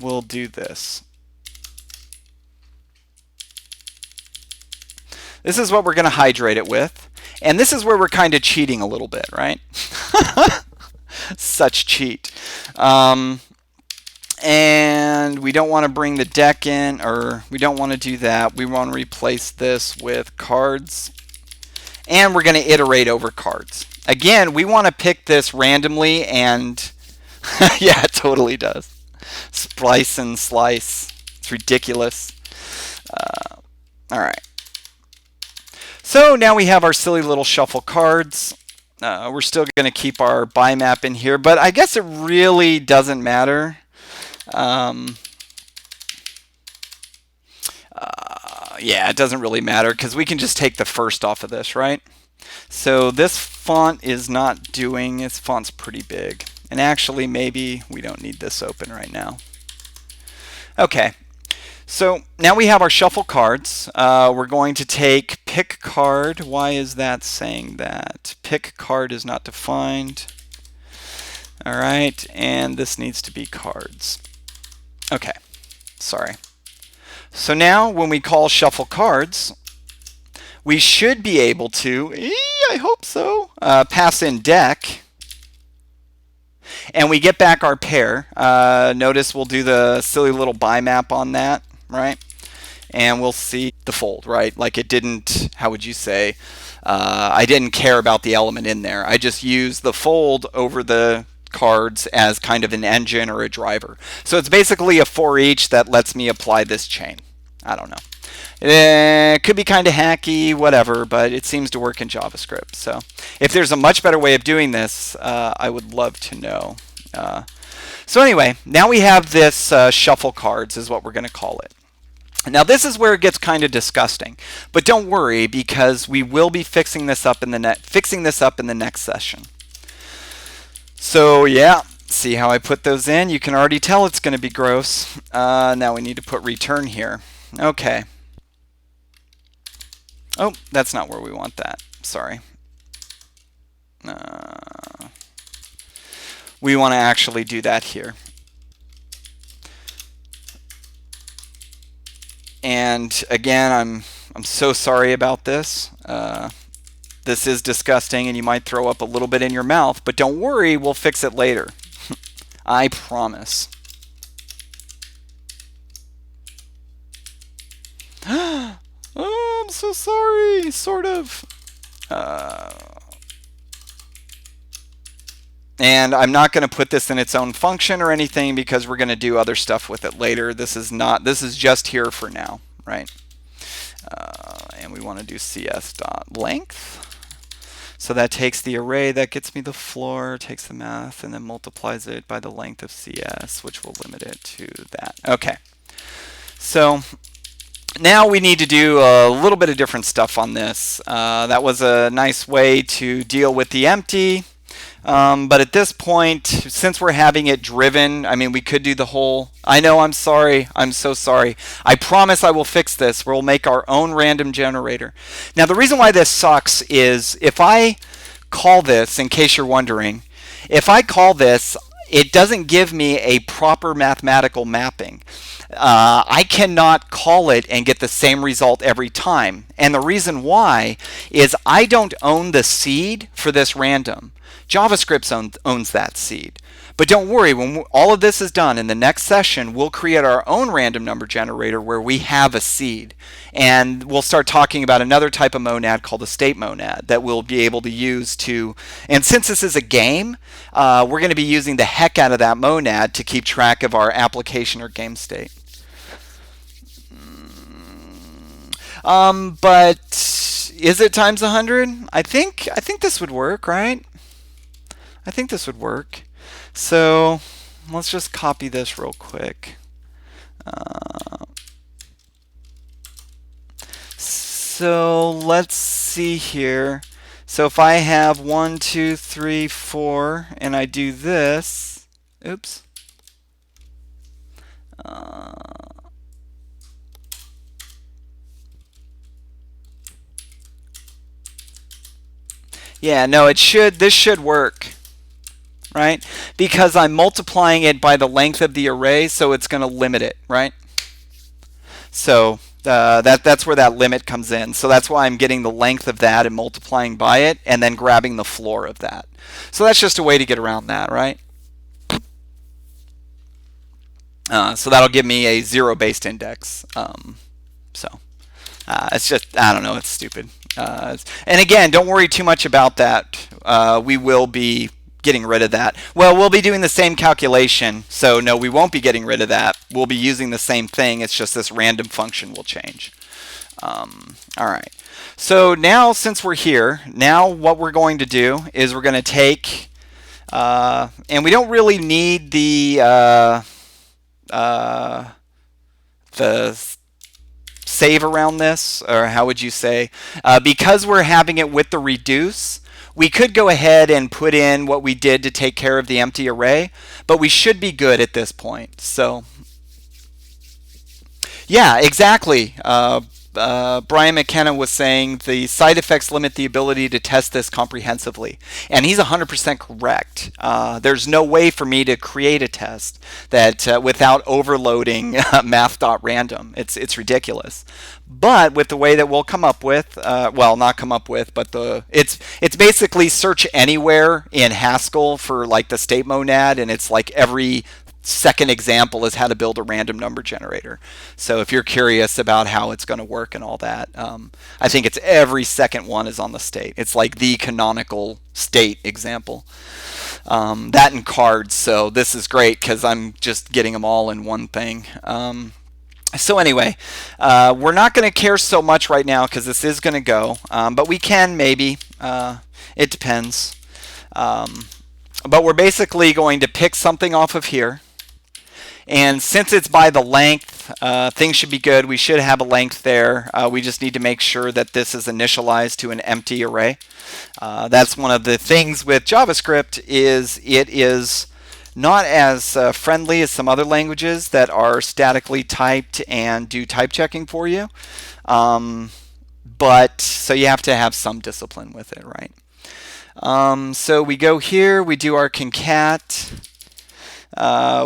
[SPEAKER 1] we'll do this. This is what we're going to hydrate it with. And this is where we're kind of cheating a little bit, right? Such cheat. And we don't want to bring the deck in, or we don't want to do that. We want to replace this with cards. And we're going to iterate over cards. Again, we want to pick this randomly, and yeah, it totally does. Splice and slice. It's ridiculous. All right. So now we have our silly little shuffle cards. We're still going to keep our ByMap in here, but I guess it really doesn't matter. Yeah, it doesn't really matter because we can just take the first off of this, right? So this font is not doing, this font's pretty big. And actually, maybe we don't need this open right now. Okay. So now we have our shuffle cards. We're going to take pick card. Why is that saying that? Pick card is not defined. All right, and this needs to be cards. Okay, sorry. So now when we call shuffle cards, we should be able to, I hope so, pass in deck. And we get back our pair. Notice we'll do the silly little ByMap on that, right? And we'll see the fold, right? Like it didn't, how would you say, I didn't care about the element in there. I just used the fold over the cards as kind of an engine or a driver. So it's basically a for each that lets me apply this chain. I don't know. It could be kind of hacky, whatever, but it seems to work in JavaScript. So if there's a much better way of doing this, I would love to know. So anyway, now we have this shuffle cards is what we're going to call it. Now this is where it gets kind of disgusting, but don't worry because we will be fixing this up in the next session. So yeah, See how I put those in? You can already tell it's going to be gross. Now we need to put return here. Okay. Oh, that's not where we want that. Sorry. We want to actually do that here. And again, I'm so sorry about this. This is disgusting, and you might throw up a little bit in your mouth, but don't worry, we'll fix it later. I promise. Oh, I'm so sorry, sort of. And I'm not going to put this in its own function or anything because we're going to do other stuff with it later. This is just here for now, right? And we want to do cs.length. So that takes the array, that gets me the floor, takes the math, and then multiplies it by the length of cs, which will limit it to that. Okay. So now we need to do a little bit of different stuff on this. That was a nice way to deal with the empty. But at this point, since we're having it driven, I mean, we could do the whole, I know, I'm sorry, I'm so sorry. I promise I will fix this. We'll make our own random generator. Now, the reason why this sucks is if I call this, in case you're wondering, if I call this, it doesn't give me a proper mathematical mapping. I cannot call it and get the same result every time. And the reason why is I don't own the seed for this random. JavaScript owns that seed. But don't worry, when all of this is done, in the next session, we'll create our own random number generator where we have a seed. And we'll start talking about another type of monad called a state monad that we'll be able to use to, and since this is a game, we're going to be using the heck out of that monad to keep track of our application or game state. But is it times 100? I think this would work, right? I think this would work. So let's just copy this real quick. So let's see here. So if I have 1, 2, 3, 4, and I do this, oops. Yeah, no, this should work. Right? Because I'm multiplying it by the length of the array, so it's going to limit it, right? So that's where that limit comes in. So that's why I'm getting the length of that and multiplying by it, and then grabbing the floor of that. So that's just a way to get around that, right? So that'll give me a zero-based index. It's just, I don't know, it's stupid. And again, don't worry too much about that. We will be getting rid of that. Well, we'll be doing the same calculation, so no, we won't be getting rid of that. We'll be using the same thing, it's just this random function will change. All right, so now since we're here, now what we're going to do is we're going to take, and we don't really need the save around this, or how would you say, because we're having it with the reduce, we could go ahead and put in what we did to take care of the empty array, but we should be good at this point. So, yeah, exactly. Brian McKenna was saying the side effects limit the ability to test this comprehensively. And he's 100% correct. There's no way for me to create a test that without overloading math.random. It's ridiculous. But with the way that we'll come up with, well, not come up with, but it's basically search anywhere in Haskell for like the state monad, and it's like every second example is how to build a random number generator. So if you're curious about how it's going to work and all that, I think it's every second one is on the state. It's like the canonical state example. That and cards, so this is great because I'm just getting them all in one thing. So anyway, we're not going to care so much right now because this is going to go, but we can maybe. It depends. But we're basically going to pick something off of here. And since it's by the length, things should be good. We should have a length there. We just need to make sure that this is initialized to an empty array. That's one of the things with JavaScript is it is not as friendly as some other languages that are statically typed and do type checking for you. But so you have to have some discipline with it, right? So we go here, we do our concat.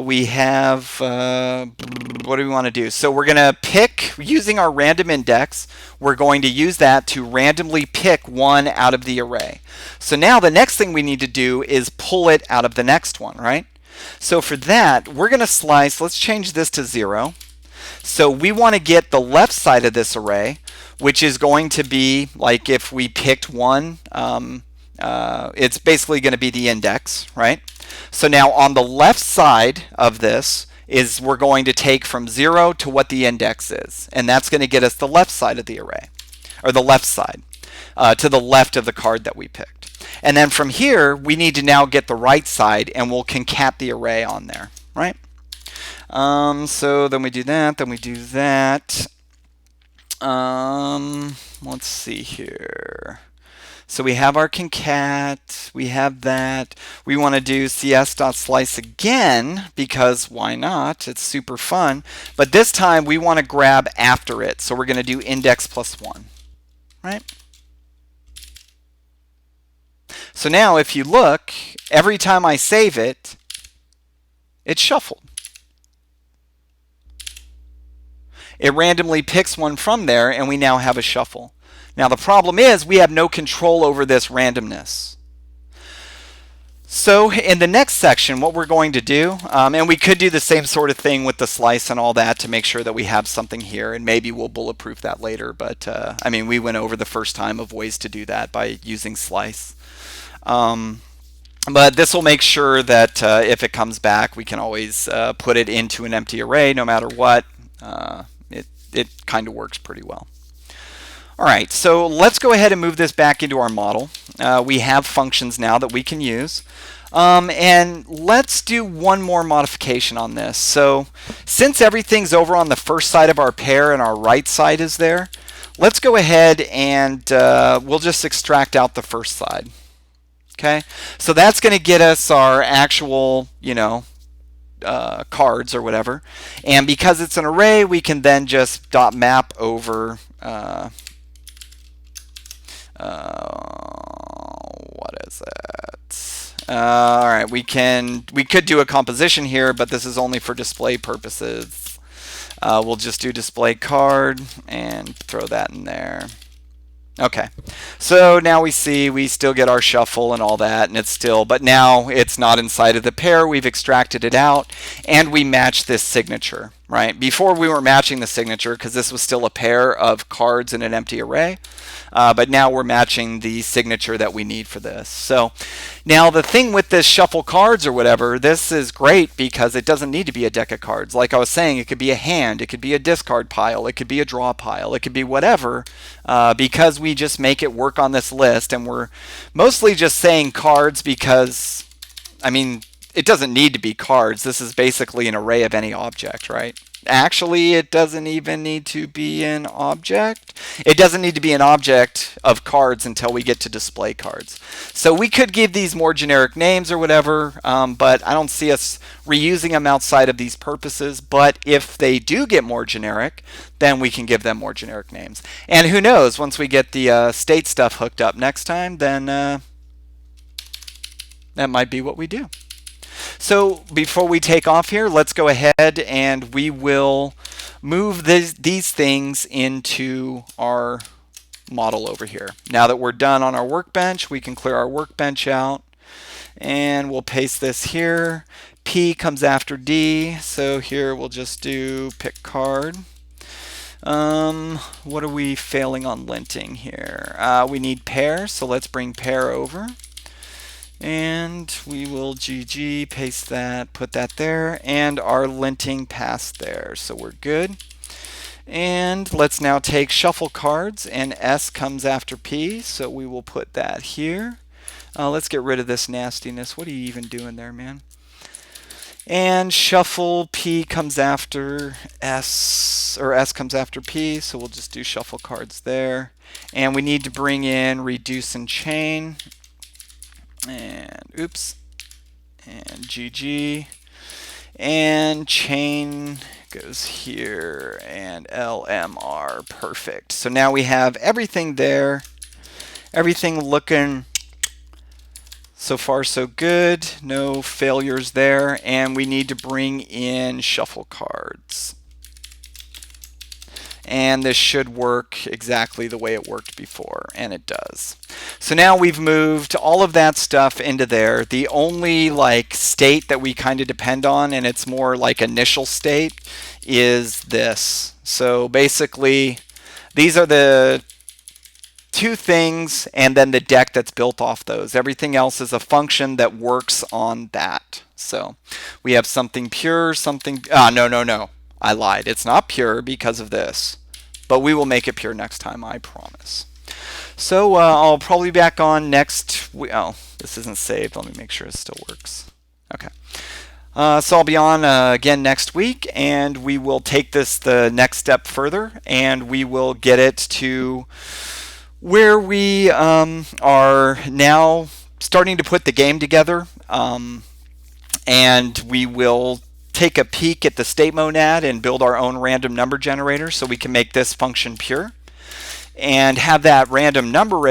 [SPEAKER 1] We have, what do we want to do? So we're going to pick, using our random index, we're going to use that to randomly pick one out of the array. So now the next thing we need to do is pull it out of the next one, right? So for that, we're going to slice, let's change this to 0. So we want to get the left side of this array, which is going to be, like if we picked one, it's basically going to be the index, right? So now on the left side of this is we're going to take from 0 to what the index is. And that's going to get us the left side of the array, or the left side, to the left of the card that we picked. And then from here, we need to now get the right side, and we'll concat the array on there, right? So then we do that, then we do that. Let's see here. So we have our concat, we have that. We want to do cs.slice again, because why not? It's super fun. But this time we want to grab after it. So we're going to do index plus 1, right? So now if you look, every time I save it, it's shuffled. It randomly picks one from there, and we now have a shuffle. Now the problem is we have no control over this randomness. So in the next section, what we're going to do, and we could do the same sort of thing with the slice and all that to make sure that we have something here, and maybe we'll bulletproof that later, but I mean, we went over the first time of ways to do that by using slice. But this will make sure that if it comes back, we can always put it into an empty array no matter what. It kind of works pretty well. All right, so let's go ahead and move this back into our model. We have functions now that we can use. And let's do one more modification on this. So since everything's over on the first side of our pair and our right side is there, let's go ahead and we'll just extract out the first side. Okay, so that's going to get us our actual, cards or whatever. And because it's an array, we can then just map over what is it? All right, we could do a composition here, but this is only for display purposes. We'll just do DisplayCard and throw that in there. Okay, so now we see we still get our shuffle and all that, and it's still, but now it's not inside of the pair. We've extracted it out, and we match this signature, right? Before we were matching the signature because this was still a pair of cards in an empty array, but now we're matching the signature that we need for this. So now the thing with this shuffle cards or whatever, this is great because it doesn't need to be a deck of cards. Like I was saying, it could be a hand, it could be a discard pile, it could be a draw pile, it could be whatever, because we just make it work on this list. And we're mostly just saying cards because, I mean, it doesn't need to be cards. This is basically an array of any object, right? Actually, it doesn't even need to be an object. It doesn't need to be an object of cards until we get to display cards. So we could give these more generic names or whatever, but I don't see us reusing them outside of these purposes. But if they do get more generic, then we can give them more generic names. And who knows, once we get the state stuff hooked up next time, then that might be what we do. So before we take off here, let's go ahead and we will move these things into our model over here. Now that we're done on our workbench, we can clear our workbench out and we'll paste this here. P comes after D, so here we'll just do pick card. What are we failing on linting here? We need pair, so let's bring pair over. And we will GG, paste that, put that there, and our linting passed there, so we're good. And let's now take shuffle cards, and S comes after P, so we will put that here. Let's get rid of this nastiness. What are you even doing there, man? And shuffle P comes after S, or S comes after P, so we'll just do shuffle cards there. And we need to bring in reduce and chain. And oops, and GG, and chain goes here, and LMR, perfect. So now we have everything there, everything looking so far so good, no failures there, and we need to bring in shuffle cards. And this should work exactly the way it worked before, and it does. So now we've moved all of that stuff into there. The only like state that we kind of depend on, and it's more like initial state, is this. So basically, these are the two things, and then the deck that's built off those. Everything else is a function that works on that. So we have something pure, something, no. I lied. It's not pure because of this, but we will make it pure next time, I promise. So I'll probably be back on next week. Oh, this isn't saved. Let me make sure it still works. Okay. So I'll be on again next week, and we will take this the next step further, and we will get it to where we are now starting to put the game together, and we will take a peek at the state monad and build our own random number generator so we can make this function pure and have that random number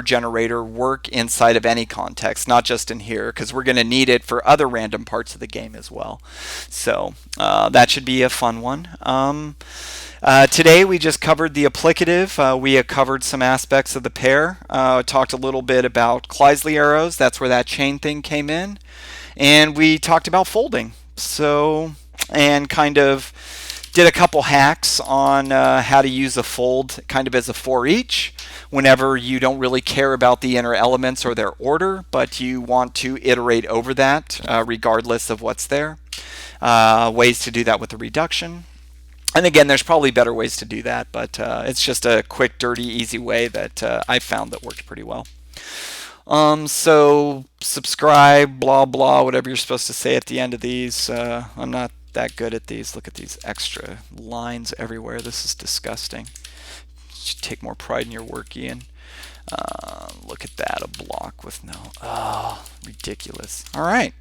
[SPEAKER 1] generator work inside of any context, not just in here, because we're going to need it for other random parts of the game as well. So that should be a fun one. Today we just covered the applicative. We have covered some aspects of the pair. Talked a little bit about Kleisli arrows. That's where that chain thing came in. And we talked about folding. So, and kind of did a couple hacks on how to use a fold kind of as a for each whenever you don't really care about the inner elements or their order, but you want to iterate over that regardless of what's there. Ways to do that with the reduction. And again, there's probably better ways to do that, but it's just a quick, dirty, easy way that I found that worked pretty well. So subscribe, blah, blah, whatever you're supposed to say at the end of these. I'm not that good at these. Look at these extra lines everywhere. This is disgusting. You should take more pride in your work, Ian. Look at that, a block with no, oh, ridiculous. All right.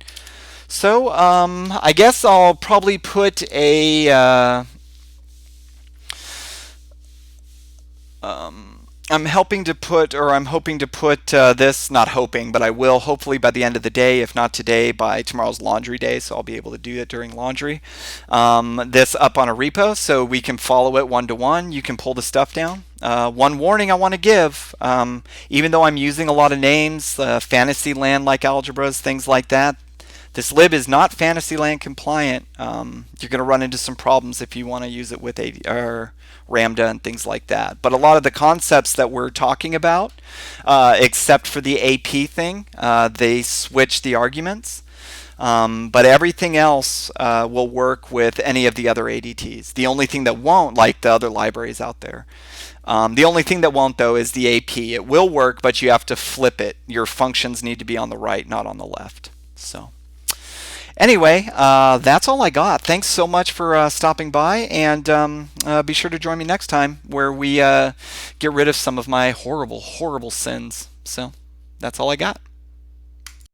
[SPEAKER 1] So I guess I'll probably put a, I'm hoping to put this, not hoping, but I will hopefully by the end of the day, if not today, by tomorrow's laundry day, so I'll be able to do it during laundry. This up on a repo so we can follow it one-to-one. You can pull the stuff down. One warning I want to give, even though I'm using a lot of names, Fantasyland like algebras, things like that, this lib is not Fantasyland compliant. You're going to run into some problems if you want to use it with Ramda and things like that. But a lot of the concepts that we're talking about, except for the AP thing, they switch the arguments. But everything else will work with any of the other ADTs. The only thing that won't, like the other libraries out there, the only thing that won't, though, is the AP. It will work, but you have to flip it. Your functions need to be on the right, not on the left. So anyway, that's all I got. Thanks so much for stopping by, and be sure to join me next time where we get rid of some of my horrible, horrible sins. So that's all I got.